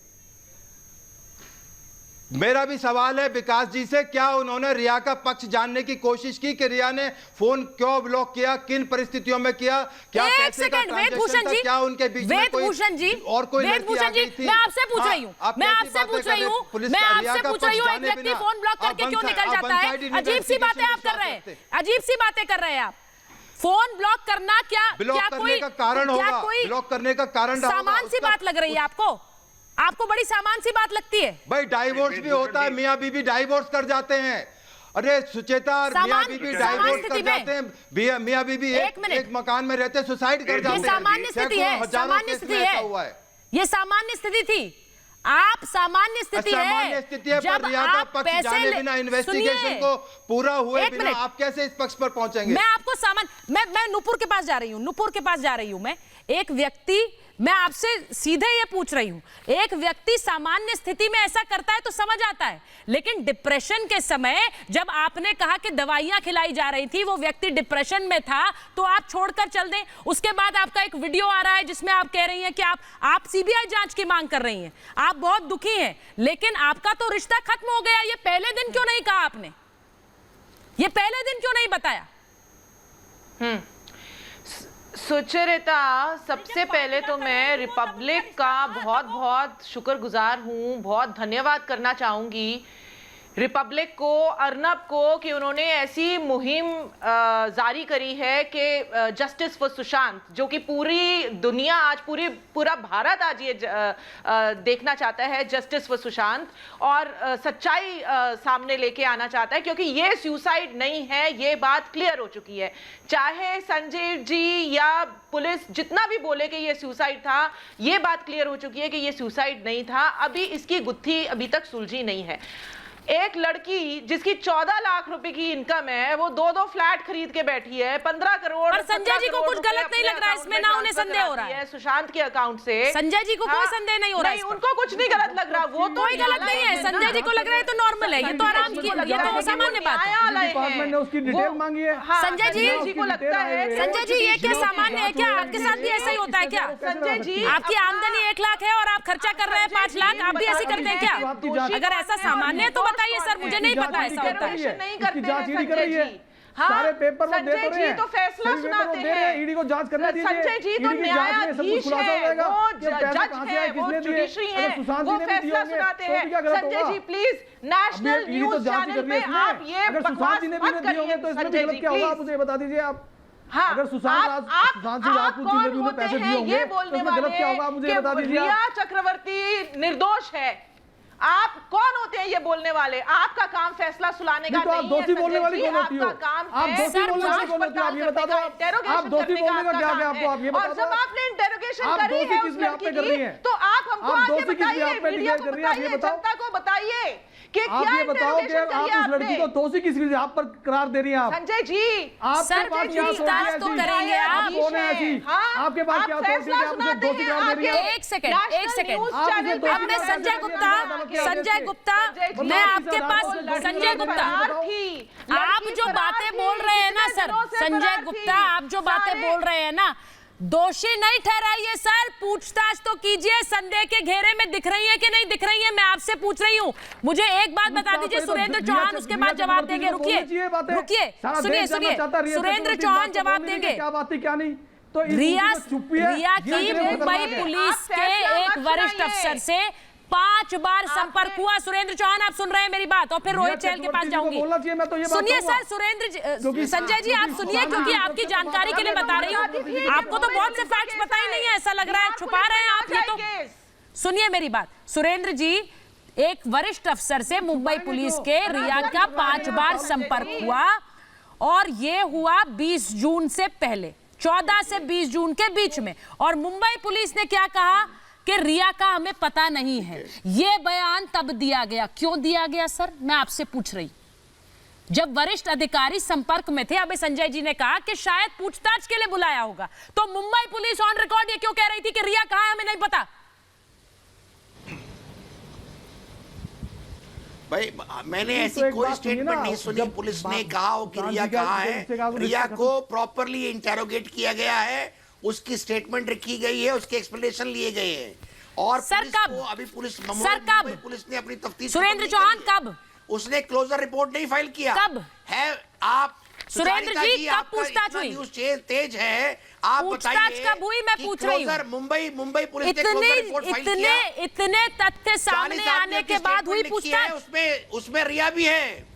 मेरा भी सवाल है विकास जी से, क्या उन्होंने रिया का पक्ष जानने की कोशिश की कि रिया ने फोन क्यों ब्लॉक किया, किन परिस्थितियों में किया, क्या पैसे का ट्रांजैक्शन था, क्या उनके बीच में कोई और कोई लड़की आ गई थी? मैं आपसे पूछ रही हूं, एक व्यक्ति फोन ब्लॉक करके क्यों निकल जाता है? अजीब सी बातें आप कर रहे हैं, अजीब सी बातें कर रहे हैं आप। फोन ब्लॉक करना क्या करने का कारण होगा? ब्लॉक करने का कारण सामान सी बात लग रही है आपको बड़ी सामान सी बात लगती है? भाई डाइवोर्स भी होता है, मियां बीबी डाइवोर्स कर जाते हैं। अरे सुचेता, मियां बीबी डाइवोर्स कर जाते हैं, मियां बीबी एक मकान में रहते सुसाइड कर जाते हैं। सामान्य स्थिति है, सामान्य स्थिति है, ये सामान्य स्थिति थी। आप सामान्य स्थिति है पर रिया का पक्ष जाने बिना इन्वेस्टिगेशन को पूरा हुए बिना आप कैसे इस पक्ष पर पहुंचेंगे? मैं आपको मैं नूपुर के पास जा रही हूं, नूपुर के पास जा रही हूं। मैं एक व्यक्ति, मैं आपसे सीधे ये पूछ रही हूं, एक व्यक्ति सामान्य स्थिति में ऐसा करता है तो समझ आता है, लेकिन डिप्रेशन के समय जब आपने कहा कि दवाइयां खिलाई जा रही थी, वो व्यक्ति डिप्रेशन में था, तो आप छोड़कर चल दें। उसके बाद आपका एक वीडियो आ रहा है जिसमें आप कह रही हैं कि आप सीबीआई जांच की मांग कर रही हैं, आप बहुत दुखी हैं, लेकिन आपका तो रिश्ता खत्म हो गया। ये पहले दिन क्यों नहीं कहा आपने? ये पहले दिन क्यों नहीं बताया? सुचरिता, सबसे पहले तो मैं रिपब्लिक का बहुत बहुत शुक्रगुजार हूँ, बहुत धन्यवाद करना चाहूँगी रिपब्लिक को, अर्नब को, कि उन्होंने ऐसी मुहिम जारी करी है कि जस्टिस फॉर सुशांत, जो कि पूरी दुनिया आज, पूरा भारत आज ये देखना चाहता है, जस्टिस फॉर सुशांत, और सच्चाई सामने लेके आना चाहता है, क्योंकि ये सुसाइड नहीं है, ये बात क्लियर हो चुकी है। चाहे संजय जी या पुलिस जितना भी बोले कि ये सुसाइड था, ये बात क्लियर हो चुकी है कि ये सुसाइड नहीं था। अभी इसकी गुत्थी अभी तक सुलझी नहीं है। एक लड़की जिसकी 14 लाख रुपए की इनकम है, वो 2-2 फ्लैट खरीद के बैठी है, 15 करोड़। पर संजय जी को कुछ गलत नहीं लग रहा है इसमें, ना उन्हें संदेह हो रहा है सुशांत के अकाउंट से। संजय जी को कोई संदेह नहीं हो रहा है, उनको कुछ नहीं गलत लग रहा, वो कोई गलत नहीं है। संजय जी को लग रहा है तो नॉर्मल है, ये तो आराम की, ये तो सामान्य बात है। डिपार्टमेंट ने उसकी डिटेल मांगी है। संजय जी को लगता है, संजय जी ये क्या सामान्य है क्या? आपके साथ भी ऐसा ही होता है क्या? संजय जी, आपकी आमदनी 1 लाख है और आप खर्चा कर रहे हैं 5 लाख, आप भी ऐसे करते हैं क्या? अगर ऐसा सामान्य है तो बताइए सर, मुझे नहीं पता ऐसा होता है। नहीं करते हैं संजय जी। सारे पेपर वो देते संजय जी तो फैसला सुनाते हैं, ईडी को जांच करने दीजिए। संजय जी तो न्यायाधीश है, वो जज है, वो जुडिशरी है, वो फैसला सुनाते हैं। Sanjay ji please national news channel पे आप ये बकवास मत करिए। तो इसमें गलत क्या होगा, आप मुझे बता दीजिए। आप हाँ, अगर सुशांत सिंह राजपूत जिंदगी में पैसे दिए होंगे ये बोलने वाले गलत क्या होगा, मुझे बता दीजिए। रिया चक्रवर्ती निर्दोष है, आप कौन होते हैं ये बोलने वाले? आपका काम फैसला सुनाने का नहीं है। दोषी बोलने वाली कौन होती हो? आपका काम आप दोषी बोलने वाली कौन होती हो? आप ये बता दो। आप दोषी बोलने का क्या है आपको? आप ये बता दो। और जब आपने इंटरोगेशन करी है उस लड़की की, तो आप हमको आगे बताइए, मीडिया को बताइए, जनता को बताइए कि क्या इंटरोगेशन करी है आप उस लड़की को दोषी किस लिए आप पर करार दे रही हैं? आप संजय जी, सर पूछताछ तो करेंगे आप। कौन है ऐसी? आपके पास क्या अथॉरिटी है? आप मुझे दोषी करार दे रही हैं? एक सेकंड अब मैं संजय गुप्ता, मैं आपके पास संजय गुप्ता, आप जो बातें बोल रहे हैं ना सर, संजय गुप्ता आप जो बातें बोल रहे हैं ना, दोषी नहीं ठहराइए सर, पूछताछ तो कीजिए। संदेह के घेरे में दिख रही है कि नहीं दिख रही है, मैं आपसे पूछ रही हूँ। मुझे एक बात बता दीजिए, सुरेंद्र चौहान उसके बाद जवाब देंगे। रुकिए, सुनिए, सुरेंद्र चौहान जवाब देंगे। क्या बात थी क्या नहीं? तो रिया की मुंबई पुलिस के एक वरिष्ठ अफसर से 5 बार संपर्क हुआ। सुरेंद्र चौहान आप सुन रहे हैं मेरी बात? और फिर रोहित चहल के पास जाऊंगी। सुनिए सर, संजय जी आप सुनिए, क्योंकि आपकी जानकारी के लिए बता रही हूँ। आपको तो बहुत से फैक्ट्स पता ही नहीं है, ऐसा लग रहा है, छुपा रहे हैं आप। ये तो सुनिए मेरी बात, सुरेंद्र जी, एक वरिष्ठ अफसर से मुंबई पुलिस के रिया का 5 बार संपर्क हुआ, और ये हुआ 20 जून से पहले, 14 से 20 जून के बीच में। और मुंबई पुलिस ने क्या कहा कि रिया का हमें पता नहीं है। यह बयान तब दिया गया, क्यों दिया गया सर? मैं आपसे पूछ रही, जब वरिष्ठ अधिकारी संपर्क में थे। अभी संजय जी ने कहा कि शायद पूछताछ के लिए बुलाया होगा, तो मुंबई पुलिस ऑन रिकॉर्ड ये क्यों कह रही थी कि रिया कहां है हमें नहीं पता? भाई मैंने ऐसी कोई स्टेटमेंट नहीं सुनी पुलिस ने कहा हो कि रिया कहां है। रिया को प्रॉपरली इंटेरोगेट किया गया है, उसकी स्टेटमेंट रखी गई है, उसके एक्सप्लेनेशन लिए गए हैं। और सर कब? अभी पुलिस ने अपनी तफ्तीश, सुरेंद्र चौहान कब? उसने क्लोजर रिपोर्ट नहीं फाइल किया। कब है आप सुरेंद्र जी, कब पूछताछ हुई? न्यूज़ तेज है, आप बताइए कब हुई? मैं पूछ रही हूँ। मुंबई पुलिस ने क्लोजर रिपोर्ट फाइल किया। इतने तथ्य सामने आने के बाद हुई पूछताछ? उसमें रिया भी है।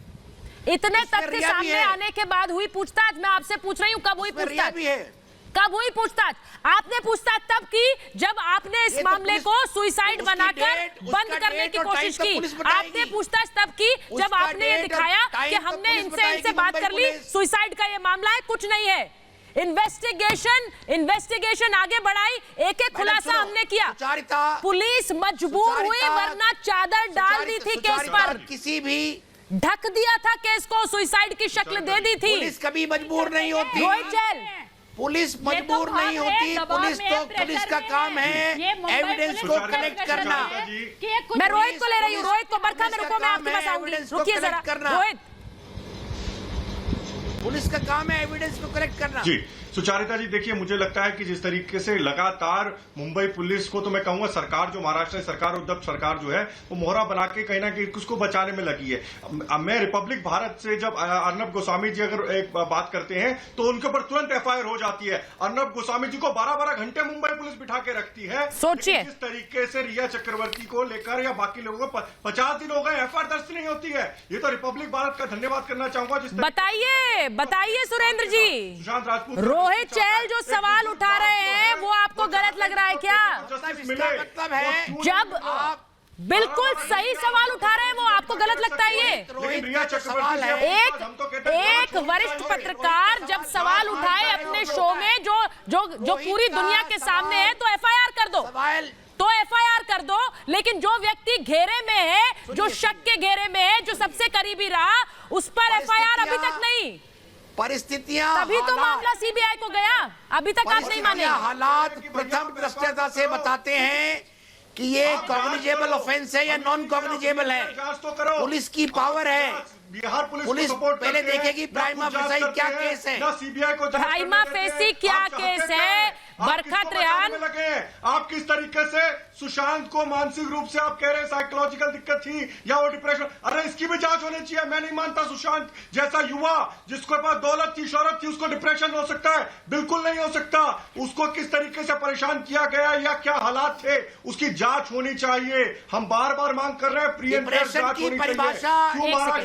इतने तथ्य सामने आने के बाद हुई पूछताछ? मैं आपसे पूछ रही हूँ कब हुई पूछताछ? कब हुई पूछताछ? आपने पूछताछ तब की जब आपने इस मामले को सुसाइड बनाकर बंद करने की कोशिश की। आपने पूछताछ तब की जब आपने ये दिखाया कि हमने इनसे बात कर ली, सुसाइड का ये मामला है, कुछ नहीं है। इन्वेस्टिगेशन आगे बढ़ाई, एक एक खुलासा हमने किया। पुलिस मजबूर हुई, वरना चादर डाल दी थी केस पर, किसी भी ढक दिया था केस को, सुसाइड की शक्ल दे दी थी। पुलिस कभी मजबूर नहीं होती, रोहित चैल, पुलिस मजबूर नहीं होती। पुलिस का काम है एविडेंस को कलेक्ट करना। मैं रोहित को ले रही हूँ, रोहित को, बरखा में रुको, मैं आपके पास आऊंगी, रुकिए जरा रोहित। पुलिस का काम है एविडेंस को कलेक्ट करना। जी सुचारिता जी, देखिए मुझे लगता है कि जिस तरीके से लगातार मुंबई पुलिस को, तो मैं कहूंगा सरकार, जो महाराष्ट्र सरकार, उद्धव सरकार जो है, वो मोहरा बना के कहीं ना कहीं उसको बचाने में लगी है। मैं रिपब्लिक भारत से जब अर्नब गोस्वामी जी अगर एक बात करते हैं तो उनके ऊपर तुरंत एफआईआर हो जाती है। अर्नब गोस्वामी जी को 12-12 घंटे मुंबई पुलिस बिठा के रखती है। सोचिए जिस तरीके से रिया चक्रवर्ती को लेकर या बाकी लोगों को 50 दिन हो गए, एफआईआर दर्ज नहीं होती है। ये तो रिपब्लिक भारत का धन्यवाद करना चाहूंगा। बताइए सुरेंद्र जी, सुशांत राजपूत, रोहित चैल जो सवाल उठा रहे हैं वो आपको गलत लग रहा है क्या? मतलब है जब बिल्कुल सही सवाल उठा रहे हैं वो आपको गलत लगता है? ये एक वरिष्ठ पत्रकार जब सवाल उठाए अपने शो में जो पूरी दुनिया के सामने है, तो एफआईआर कर दो, तो एफआईआर कर दो। लेकिन जो व्यक्ति घेरे में है, जो शक के घेरे में है, जो सबसे करीबी रहा, उस पर एफआईआर अभी तक नहीं। परिस्थितियां, तभी तो मामला सीबीआई को गया, अभी तक आप नहीं माने। हालात प्रथम दृष्टया से बताते हैं कि ये कॉग्निजेबल ऑफेंस है या नॉन कॉग्निजेबल है। पुलिस की पावर है, पुलिस पहले देखेगी प्राइमा फेसी क्या केस है, प्राइमा फेसी क्या केस है। बरखा त्रेहान, आप किस तरीके से सुशांत को मानसिक रूप से आप कह रहे हैं साइकोलॉजिकल दिक्कत थी या वो डिप्रेशन, अरे इसकी भी जांच होनी चाहिए। मैं नहीं मानता सुशांत जैसा युवा जिसके पास दौलत थी, शोहरत थी, उसको डिप्रेशन हो सकता है, बिल्कुल नहीं हो सकता। उसको किस तरीके से परेशान किया गया या क्या हालात थे, उसकी जांच होनी चाहिए। हम बार बार मांग कर रहे हैं डिप्रेशन की परिभाषा,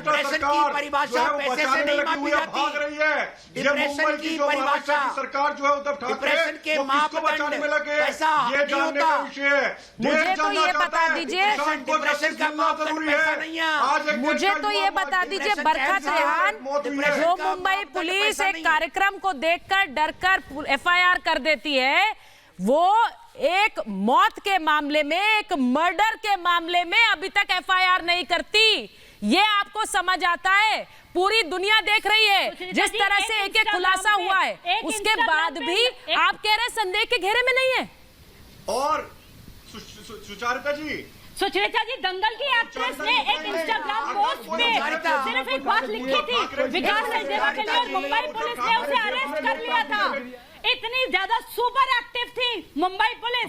पैसे से नहीं मापी जाती। भाग रही है डिप्रेशन की परिभाषा, सरकार जो है उद्धव ठाकरे के बचाने में लगे, ये जानने का विषय है। मुझे तो ये बता दीजिए, डिप्रेशन का जरूरी है। मुझे तो ये बता दीजिए बरखा त्रेहान, जो मुंबई पुलिस एक कार्यक्रम को देखकर डरकर एफआईआर कर देती है, वो एक मौत के मामले में, एक मर्डर के मामले में अभी तक एफआईआर नहीं करती। ये आपको समझ आता है? पूरी दुनिया देख रही है जिस तरह से एक एक खुलासा हुआ है, उसके बाद भी आप कह रहे हैं संदेह के घेरे में नहीं है। और सुचारिता जी, दंगल की एक्ट्रेस ने एक इंस्टाग्राम पोस्ट पे सिर्फ एक बात लिखी थी, विकास सचदेवा के लिए, और मुंबई पुलिस ने उसे अरेस्ट कर लिया था। इतनी ज्यादा सुपर एक्टिव थी मुंबई पुलिस।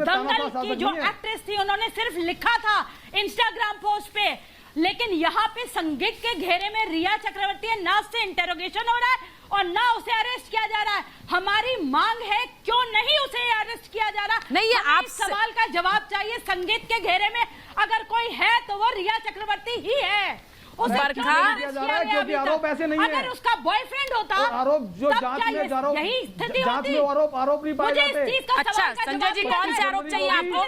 दंगल की जो एक्ट्रेस थी, उन्होंने सिर्फ लिखा था इंस्टाग्राम पोस्ट पे, लेकिन यहाँ पे संदिग्ध के घेरे में रिया चक्रवर्ती है, ना उससे इंटेरोगेशन हो रहा है और ना उसे अरेस्ट किया जा रहा है। हमारी मांग है क्यों नहीं उसे अरेस्ट किया जा रहा? नहीं, ये आप सवाल का जवाब चाहिए। संदिग्ध के घेरे में अगर कोई है तो वो रिया चक्रवर्ती ही है। क्योंकि आरोप ऐसे नहीं है। अगर उसका बॉयफ्रेंड होता, आरोप जो जांच में यही स्थिति होती। आरोप नहीं पाए जाते। अच्छा संजय जी, कौन से आरोप चाहिए आपको?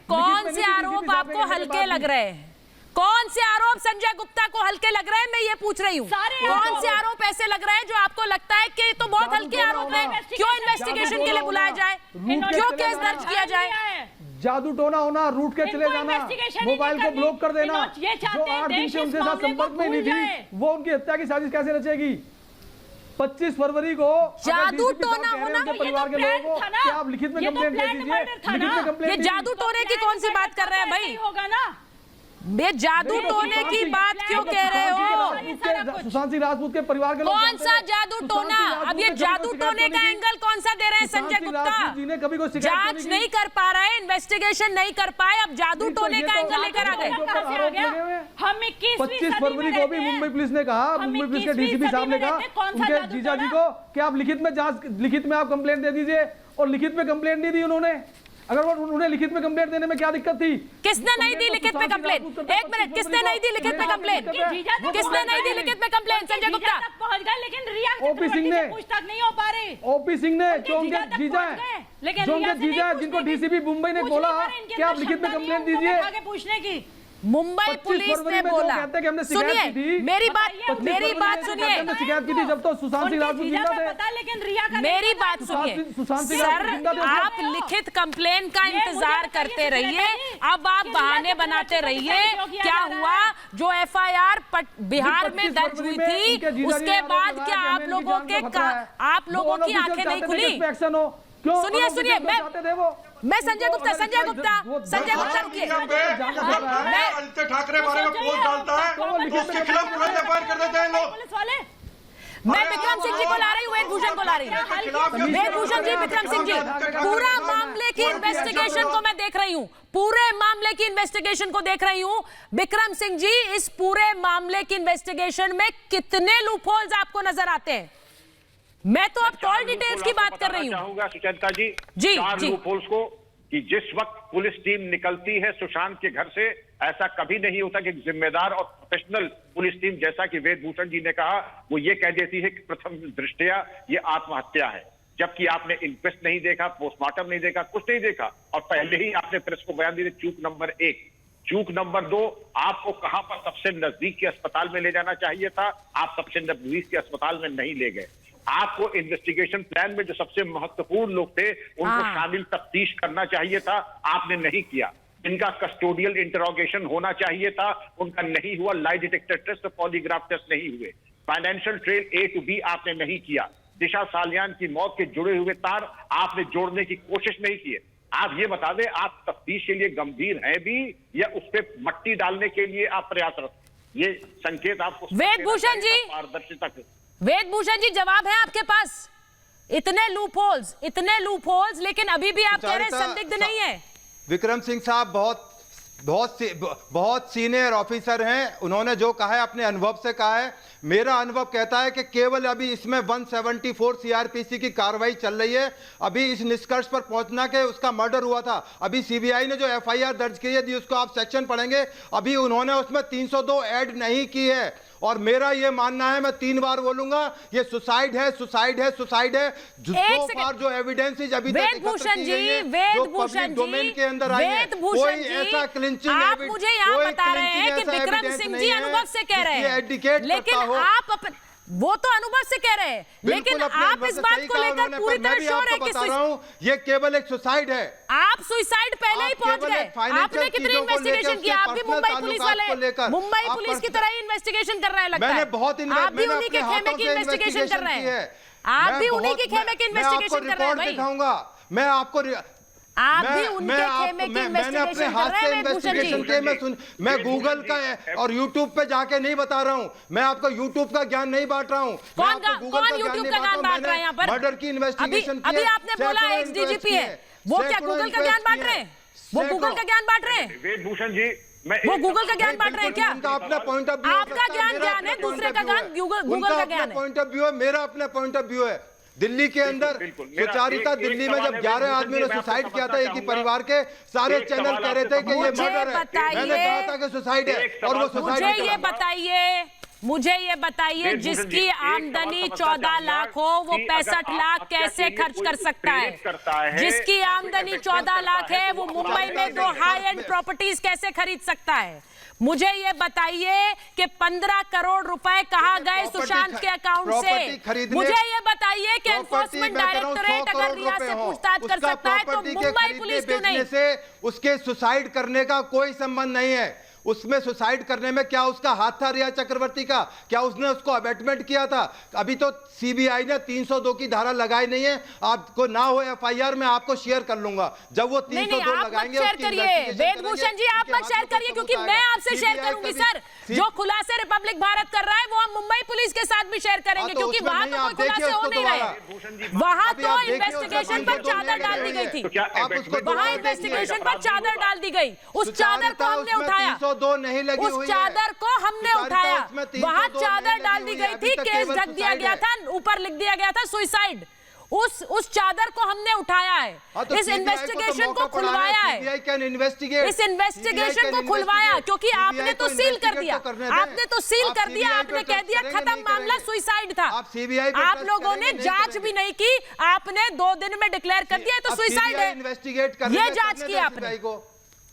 कौन से आरोप आपको हल्के लग रहे हैं? कौन से आरोप संजय गुप्ता को हल्के लग रहे हैं, मैं ये पूछ रही हूँ। कौन से आरोप ऐसे लग रहे हैं जो आपको लगता है कि तो बहुत हल्के आरोप हैं, क्यों इन्वेस्टिगेशन के लिए बुलाया जाए, क्यों केस दर्ज किया जाए? जादू टोना होना, रूट के चले जाना, मोबाइल को ब्लॉक कर देना, जो 8 दिन से उनके साथ संपर्क में नहीं थी, वो उनकी हत्या की साजिश कैसे रचेगी? 25 फरवरी को जादू टोना होना, परिवार के लोगों को क्या आप लिखित में कंप्लेंट दे दीजिए, लिखित में कंप्लेंट। ये जादू टोने की कौन सी बात कर रहे हैं भाई? होगा ना, ये जादू टोने की बात क्यों कह रहे हो? सुशांत सिंह राजपूत के परिवार के लोग कौन सा जादू टोना? अब ये जादू टोने का एंगल कौन सा दे रहे हैं संजय गुप्ता? जांच नहीं कर पा रहे, इन्वेस्टिगेशन नहीं कर पाए, अब जादू टोने का एंगल लेकर आ गए। हम 25 फरवरी को भी मुंबई पुलिस ने कहा, मुंबई पुलिस के डीसीपी साहब ने कहा उनके जीजा जी को कि आप लिखित में आप कंप्लेंट दे दीजिए, और लिखित में कंप्लेंट नहीं दी उन्होंने। अगर उन्हें लिखित में कंप्लेंट देने में क्या दिक्कत थी? किसने नहीं दी लिखित में कंप्लेंट? एक मिनट, किसने नहीं दी लिखित में कंप्लेंट? किसने नहीं दी लिखित में कंप्लेंट? संजय गुप्ता पहुंच गए, लेकिन रिया ओपी सिंह ने पूछताछ नहीं हो पा रही। ओपी सिंह ने जो उनके जीजा जिनको डीसीपी मुंबई ने बोला कि आप लिखित में कंप्लेंट दीजिए, पूछने की मुंबई पुलिस ने बोला, सुनिए मेरी बात सुनिए, शिकायत की थी जब तो सुशांत सिंह राजपूत जिंदा थे। मेरी बात सुनिए सर, आप लिखित कंप्लेन का इंतजार करते रहिए, अब आप बहाने बनाते रहिए। क्या हुआ, जो एफआईआर बिहार में दर्ज हुई थी उसके बाद क्या आप लोगों की आंखें नहीं खुली? सुनिए मैं संजय गुप्ता रुकिए, ठाकरे बारे में पोस्ट डालता है तो उसके खिलाफ तुरंत एफआईआर कर देते हैं लोग। मैं विक्रम सिंह जी को ला रही हूँ, वेदभूषण को ला रही हूँ। वेदभूषण जी, विक्रम सिंह जी, पूरा मामले की इन्वेस्टिगेशन को मैं देख रही हूँ, पूरे मामले की इन्वेस्टिगेशन को देख रही हूँ। विक्रम सिंह जी, इस पूरे मामले की इन्वेस्टिगेशन में कितने लूपहोल्स आपको नजर आते हैं? मैं तो अब कॉल डिटेल्स की बात कर रही हूँ। चाहूंगा सुचेता जी, चार लूपहोल्स को, कि जिस वक्त पुलिस टीम निकलती है सुशांत के घर से, ऐसा कभी नहीं होता कि जिम्मेदार और प्रोफेशनल पुलिस टीम, जैसा कि वेदभूषण जी ने कहा, वो ये कह देती है कि प्रथम दृष्टया ये आत्महत्या है, जबकि आपने इंक्वेस्ट नहीं देखा, पोस्टमार्टम नहीं देखा, कुछ नहीं देखा, और पहले ही आपने प्रेस को बयान दिया। चूक नंबर 1। चूक नंबर 2, आपको कहां पर सबसे नजदीक के अस्पताल में ले जाना चाहिए था, आप सबसे नजदीक के अस्पताल में नहीं ले गए। आपको इन्वेस्टिगेशन प्लान में जो सबसे महत्वपूर्ण लोग थे उनको शामिल तफ्तीश करना चाहिए था, आपने नहीं किया। इनका कस्टोडियल इंटरोगेशन होना चाहिए था, उनका नहीं हुआ। Lie detector test, polygraph test नहीं हुए। Financial trail A to B आपने नहीं किया। दिशा सालियान की मौत के जुड़े हुए तार आपने जोड़ने की कोशिश नहीं की। आप ये बता दें, आप तफ्तीश के लिए गंभीर हैं भी या उस पर मट्टी डालने के लिए आप प्रयासरत? ये संकेत आपको वेदभूषण जी, पारदर्शिता के वेदभूषण जी, जवाब है आपके पास? इतने लूपहोल्स, लेकिन अभी भी आप कह रहे हैं संदिग्ध नहीं है। विक्रम सिंह साहब बहुत सीनियर ऑफिसर हैं, उन्होंने जो कहा है अपने अनुभव से कहा है। मेरा अनुभव कहता है कि केवल अभी इसमें 174 सीआरपीसी की कार्रवाई चल रही है। अभी इस निष्कर्ष पर पहुंचना कि उसका मर्डर हुआ था। अभी सीबीआई ने जो एफआईआर दर्ज की है, यदि उसको आप सेक्शन पढ़ेंगे, अभी उन्होंने उसमें 302 ऐड नहीं की है। और मेरा ये मानना है, मैं 3 बार बोलूंगा, ये सुसाइड है। जो एविडेंसेस अभी तक वेदभूषण जी, डोमेन के अंदर आई है, कोई ऐसा क्लिंचिंग आप मुझे यहाँ बता रहे हैं कि विक्रम सिंह जी अनुभव से कह रहे हैं, लेकिन आप वो तो अनुभव से कह रहे हैं, लेकिन आप इस बात को लेकर पूरी तरह श्योर है कि ये केवल एक सुसाइड है। आप सुसाइड पहले ही पहुंच गए। आपने कितनी इन्वेस्टिगेशन किया? आप भी मुंबई पुलिस वाले, मुंबई पुलिस की तरह इन्वेस्टिगेशन कर रहे हैं लगता है। आप भी उन्हीं के खेमे की इन्वेस्टिगेशन कर रहे हैं। आप भी उन्हीं के खेमे की इन्वेस्टिगेशन कर रहे हैं। दिखाऊंगा मैं आपको, आप भी उनके खेमे की इन्वेस्टिगेशन कर रहे हैं इन्वेस्टिगेशन के। मैं गूगल का और यूट्यूब पे जाके नहीं बता रहा हूँ, मैं आपको यूट्यूब का ज्ञान नहीं बांट रहा हूँ। कौन यूट्यूब का ज्ञान बांट रहा है यहाँ पर? मर्डर की इन्वेस्टिगेशन अभी आपने बोला एक्स-डीजीपी है, वो क्या गूगल का ज्ञान बांट रहे हैं? वो गूगल का ज्ञान बांट रहे हैं? वेदभूषण जी, वो गूगल का ज्ञान बांट रहे हैं क्या? अपना पॉइंट ऑफ व्यू, आपका ज्ञान है, दूसरे का ज्ञान गूगल का ज्ञान है। पॉइंट ऑफ व्यू है, मेरा अपना पॉइंट ऑफ व्यू है। दिल्ली के अंदर सुचारिता, दिल्ली में जब 11 आदमी ने सुसाइड किया था एक ही परिवार के, सारे चैनल कह रहे थे कि ये मर्डर है। मैंने कहा था कि सुसाइड है और वो सुसाइड। मुझे ये बताइए, जिसकी आमदनी 14 लाख हो वो 65 लाख कैसे खर्च कर सकता है? जिसकी आमदनी 14 लाख है वो मुंबई में 2 हाई एंड प्रॉपर्टीज कैसे खरीद सकता है? मुझे ये बताइए कि 15 करोड़ रुपए कहाँ गए सुशांत के अकाउंट से? मुझे ये बताइए कि एनफोर्समेंट डायरेक्टोरेट अगर रिया से पूछताछ कर सकता है तो मुंबई पुलिस क्यों नहीं? से उसके सुसाइड करने का कोई संबंध नहीं है। उसमें सुसाइड करने में क्या उसका हाथ था रिया चक्रवर्ती का? क्या उसने उसको अबेटमेंट किया था? अभी तो सीबीआई ने 302 की धारा लगाई नहीं है। आपको ना हो एफआईआर में आपको शेयर कर लूंगा जब वो 302 लगाएंगे। वेदभूषण जी, आप मत शेयर करिए, क्योंकि मैं आपसे शेयर करूंगी सर। जो खुलासे रिपब्लिक भारत कर रहा है वो हम मुंबई पुलिस के साथ भी शेयर करेंगे, क्योंकि वहां तो कोई खुलासे हो नहीं रहे। वहां तो इन्वेस्टिगेशन पर चादर डाल दी गई थी, वहां इन्वेस्टिगेशन पर चादर डाल दी गई। उस चादर को हमने उठाया, 302 नहीं लगी उस चादर को हमने उठाया। वहां चादर डाल दी गई थी, केस ढक दिया गया था, ऊपर लिख दिया गया था सुसाइड। उस चादर को हमने उठाया है, इस इन्वेस्टिगेशन को खुलवाया है, इस इन्वेस्टिगेशन को खुलवाया, क्योंकि आपने तो सील कर दिया, आपने तो सील कर दिया, आपने कह दिया खत्म मामला, सुसाइड था। आप लोगों ने जांच भी नहीं की, आपने 2 दिन में डिक्लेयर कर दिया तो सुसाइड है। ये जांच की आपने,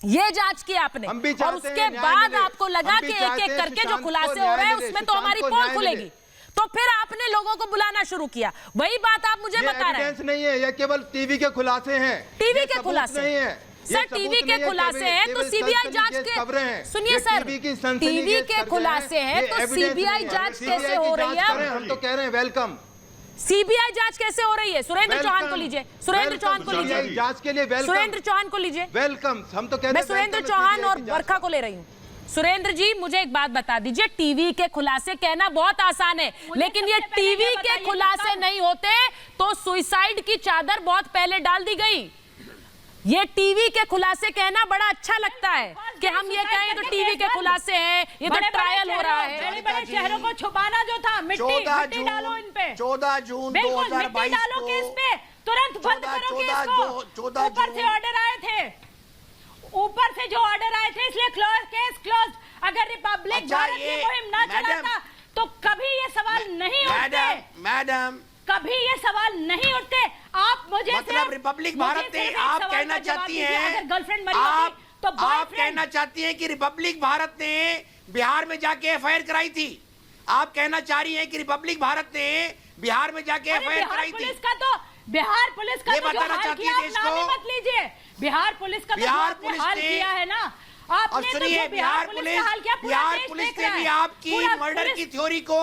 ये जांच की आपने, और उसके बाद आपको लगा कि एक एक करके जो खुलासे हो रहे हैं उसमें तो हमारी पोल खुलेगी, तो फिर आपने लोगों को बुलाना शुरू किया। वही बात आप मुझे बता रहे हैं। नहीं है, ये केवल टीवी के खुलासे हैं। टीवी के खुलासे नहीं है सर, टीवी के खुलासे हैं तो सीबीआई जांच के, सुनिए सर, टीवी के खुलासे हैं तो सीबीआई जांच कैसे हो रही है? हम तो कह रहे हैं वेलकम। सीबीआई जांच कैसे हो रही है? सुरेंद्र चौहान को लीजिए, सुरेंद्र चौहान को लीजिए जांच के लिए वेलकम। सुरेंद्र चौहान को लीजिए, वेलकम। हम तो कह रहे हैं मैं सुरेंद्र चौहान और बरखा को ले रही हूँ। सुरेंद्र जी, मुझे एक बात बता दीजिए, टीवी के खुलासे कहना बहुत आसान है, लेकिन ये टीवी के खुलासे नहीं होते तो सुसाइड की चादर बहुत पहले डाल दी गई। ये टीवी के खुलासे कहना बड़ा अच्छा लगता है कि हम ये कहें तो टीवी के खुलासे हैं, ये तो ट्रायल हो रहा है। बड़े-बड़े चेहरों को छुपाना जो था, मिट्टी डालो इन पे। 14 जून 2022 डालो केस पे, तुरंत बंद करो केस को। ऊपर से ऑर्डर आए थे, ऊपर से जो ऑर्डर आए थे, इसलिए केस क्लोज। अगर रिपब्लिक भारत की मुहिम ना चलाता तो कभी ये सवाल नहीं उठते। मैडम, कभी ये सवाल नहीं उठते। आप मुझे मतलब रिपब्लिक भारत ने, आप कहना चाहती हैं, गर्लफ्रेंड मरी तो आप कहना चाहती हैं कि रिपब्लिक भारत ने बिहार में जाके एफआईआर कराई थी। आप कहना चाह रही हैं कि रिपब्लिक भारत ने बिहार में जाके एफआईआर कराई थी। बिहार पुलिस का ये बताना चाहती है देश को। मत लीजिए, बिहार पुलिस का बिहार पुलिस ने किया है ना। अब सुनिए, बिहार पुलिस ने भी आपकी मर्डर की थ्योरी को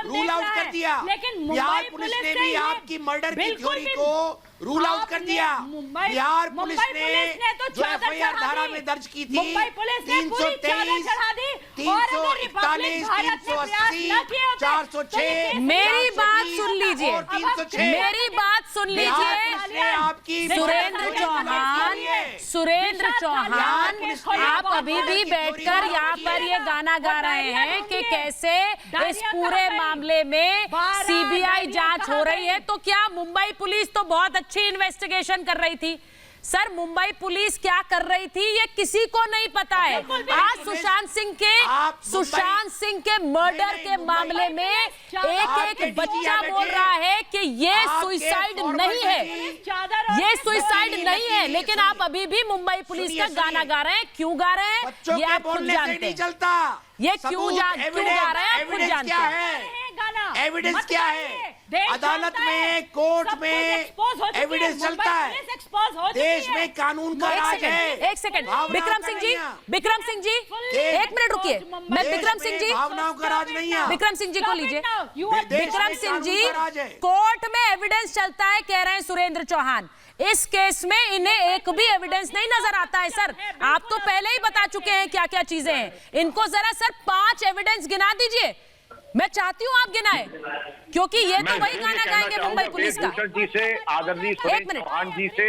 रूल आउट कर दिया। लेकिन बिहार पुलिस ने भी आपकी मर्डर की थ्योरी को रूल आउट कर दिया। बिहार पुलिस ने जो एफआईआर धारा में दर्ज की थी 323, 341, 380, 406। मेरी बात सुन लीजिए, मेरी बात सुन लीजिए। आपकी सुरेंद्र चौहान, आप अभी भी बैठकर यहाँ पर ये गाना गा रहे हैं कि कैसे इस पूरे मामले में सीबीआई जांच हो रही है। तो क्या मुंबई पुलिस तो बहुत अच्छी इन्वेस्टिगेशन कर रही थी? सर, मुंबई पुलिस क्या कर रही थी ये किसी को नहीं पता है। आज सुशांत सिंह के मर्डर के मामले में एक एक बच्चा बोल रहा है कि ये सुसाइड नहीं है, ये सुसाइड नहीं है, लेकिन आप अभी भी मुंबई पुलिस का गाना गा रहे हैं। क्यों गा रहे हैं ये आप खुद जानते हैं। ये क्यों गा रहे हैं आप खुद जानते हैं। एविडेंस क्या है? अदालत में, कोर्ट में एविडेंस चलता है। देश में कानून का राज है। एक सेकंड, विक्रम सिंह जी, एक मिनट रुकिए। मैं विक्रम सिंह जी, भावनाओं का राज नहीं है। विक्रम सिंह जी को लीजिए। विक्रम सिंह जी, कोर्ट में एविडेंस चलता है कह रहे हैं सुरेंद्र चौहान। इस केस में इन्हें एक भी एविडेंस नहीं नजर आता है। सर, आप तो पहले ही बता चुके हैं क्या क्या चीजें हैं। इनको जरा सर 5 एविडेंस गिना दीजिए। मैं चाहती हूँ आप गिनाएं, क्योंकि ये तो वही गाना गाएंगे मुंबई पुलिस का। भूषण जी से, आदरणीय सुरेंद्र चौहान जी से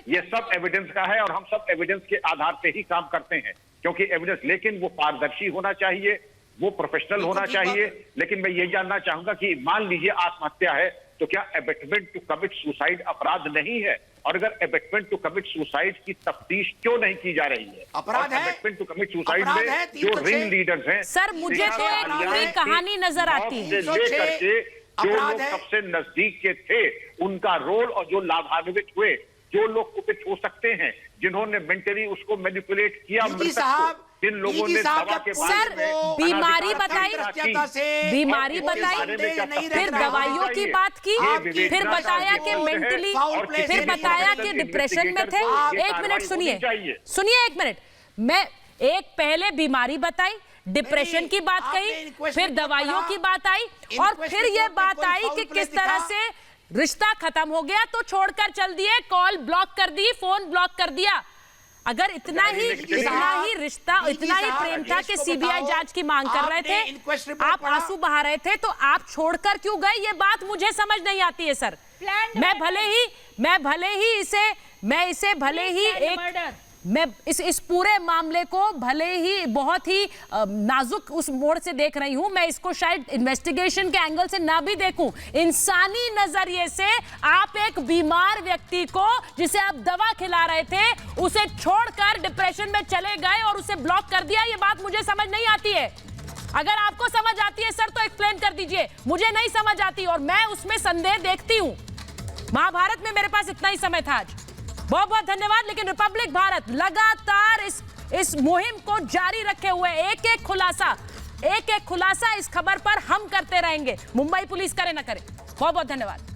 ये सब एविडेंस का है और हम सब एविडेंस के आधार पे ही काम करते हैं, क्योंकि एविडेंस, लेकिन वो पारदर्शी होना चाहिए, वो प्रोफेशनल होना चाहिए। लेकिन मैं ये जानना चाहूंगा कि मान लीजिए आत्महत्या है तो क्या एबेटमेंट टू कमिट सुसाइड अपराध नहीं है? और अगर एबेटमेंट टू कमिट सुसाइड की तफ्तीश क्यों नहीं की जा रही है? अपराध है। एबेटमेंट टू कमिट सुसाइड में जो रिंग लीडर्स हैं, सर, मुझे तो एक पूरी कहानी नजर आती है। लेकर के जो लोग सबसे नजदीक के थे उनका रोल, और जो लाभान्वित हुए, जो लोग कुपित हो सकते हैं, जिन्होंने मेंटली उसको मैनिपुलेट किया, जिन लोगों ने दवा के सर बीमारी बताई, फिर दवाइयों की बात की, फिर बताया कि मेंटली, फिर बताया कि डिप्रेशन में थे। एक मिनट सुनिए एक मिनट। मैं एक पहले बीमारी बताई, डिप्रेशन की बात कही, फिर दवाइयों की बात आई, और फिर ये बात आई कि किस तरह से रिश्ता खत्म हो गया तो छोड़कर चल दिए, कॉल ब्लॉक कर दी, फोन ब्लॉक कर दिया। अगर इतना ही रिश्ता, इतना ही प्रेम था कि सीबीआई जांच की मांग कर रहे थे, आप आंसू बहा रहे थे, तो आप छोड़कर क्यों गए? ये बात मुझे समझ नहीं आती है सर। मैं इस पूरे मामले को भले ही बहुत ही नाजुक उस मोड़ से देख रही हूं। मैं इसको शायद इन्वेस्टिगेशन के एंगल से ना भी देखूं, इंसानी नजरिए से आप एक बीमार व्यक्ति को, जिसे आप दवा खिला रहे थे, उसे छोड़कर डिप्रेशन में चले गए और उसे ब्लॉक कर दिया। ये बात मुझे समझ नहीं आती है। अगर आपको समझ आती है सर तो एक्सप्लेन कर दीजिए, मुझे नहीं समझ आती और मैं उसमें संदेह देखती हूं। महाभारत में मेरे पास इतना ही समय था आज। बहुत बहुत धन्यवाद। लेकिन रिपब्लिक भारत लगातार इस मुहिम को जारी रखे हुए एक एक खुलासा इस खबर पर हम करते रहेंगे, मुंबई पुलिस करे ना करे। बहुत बहुत धन्यवाद।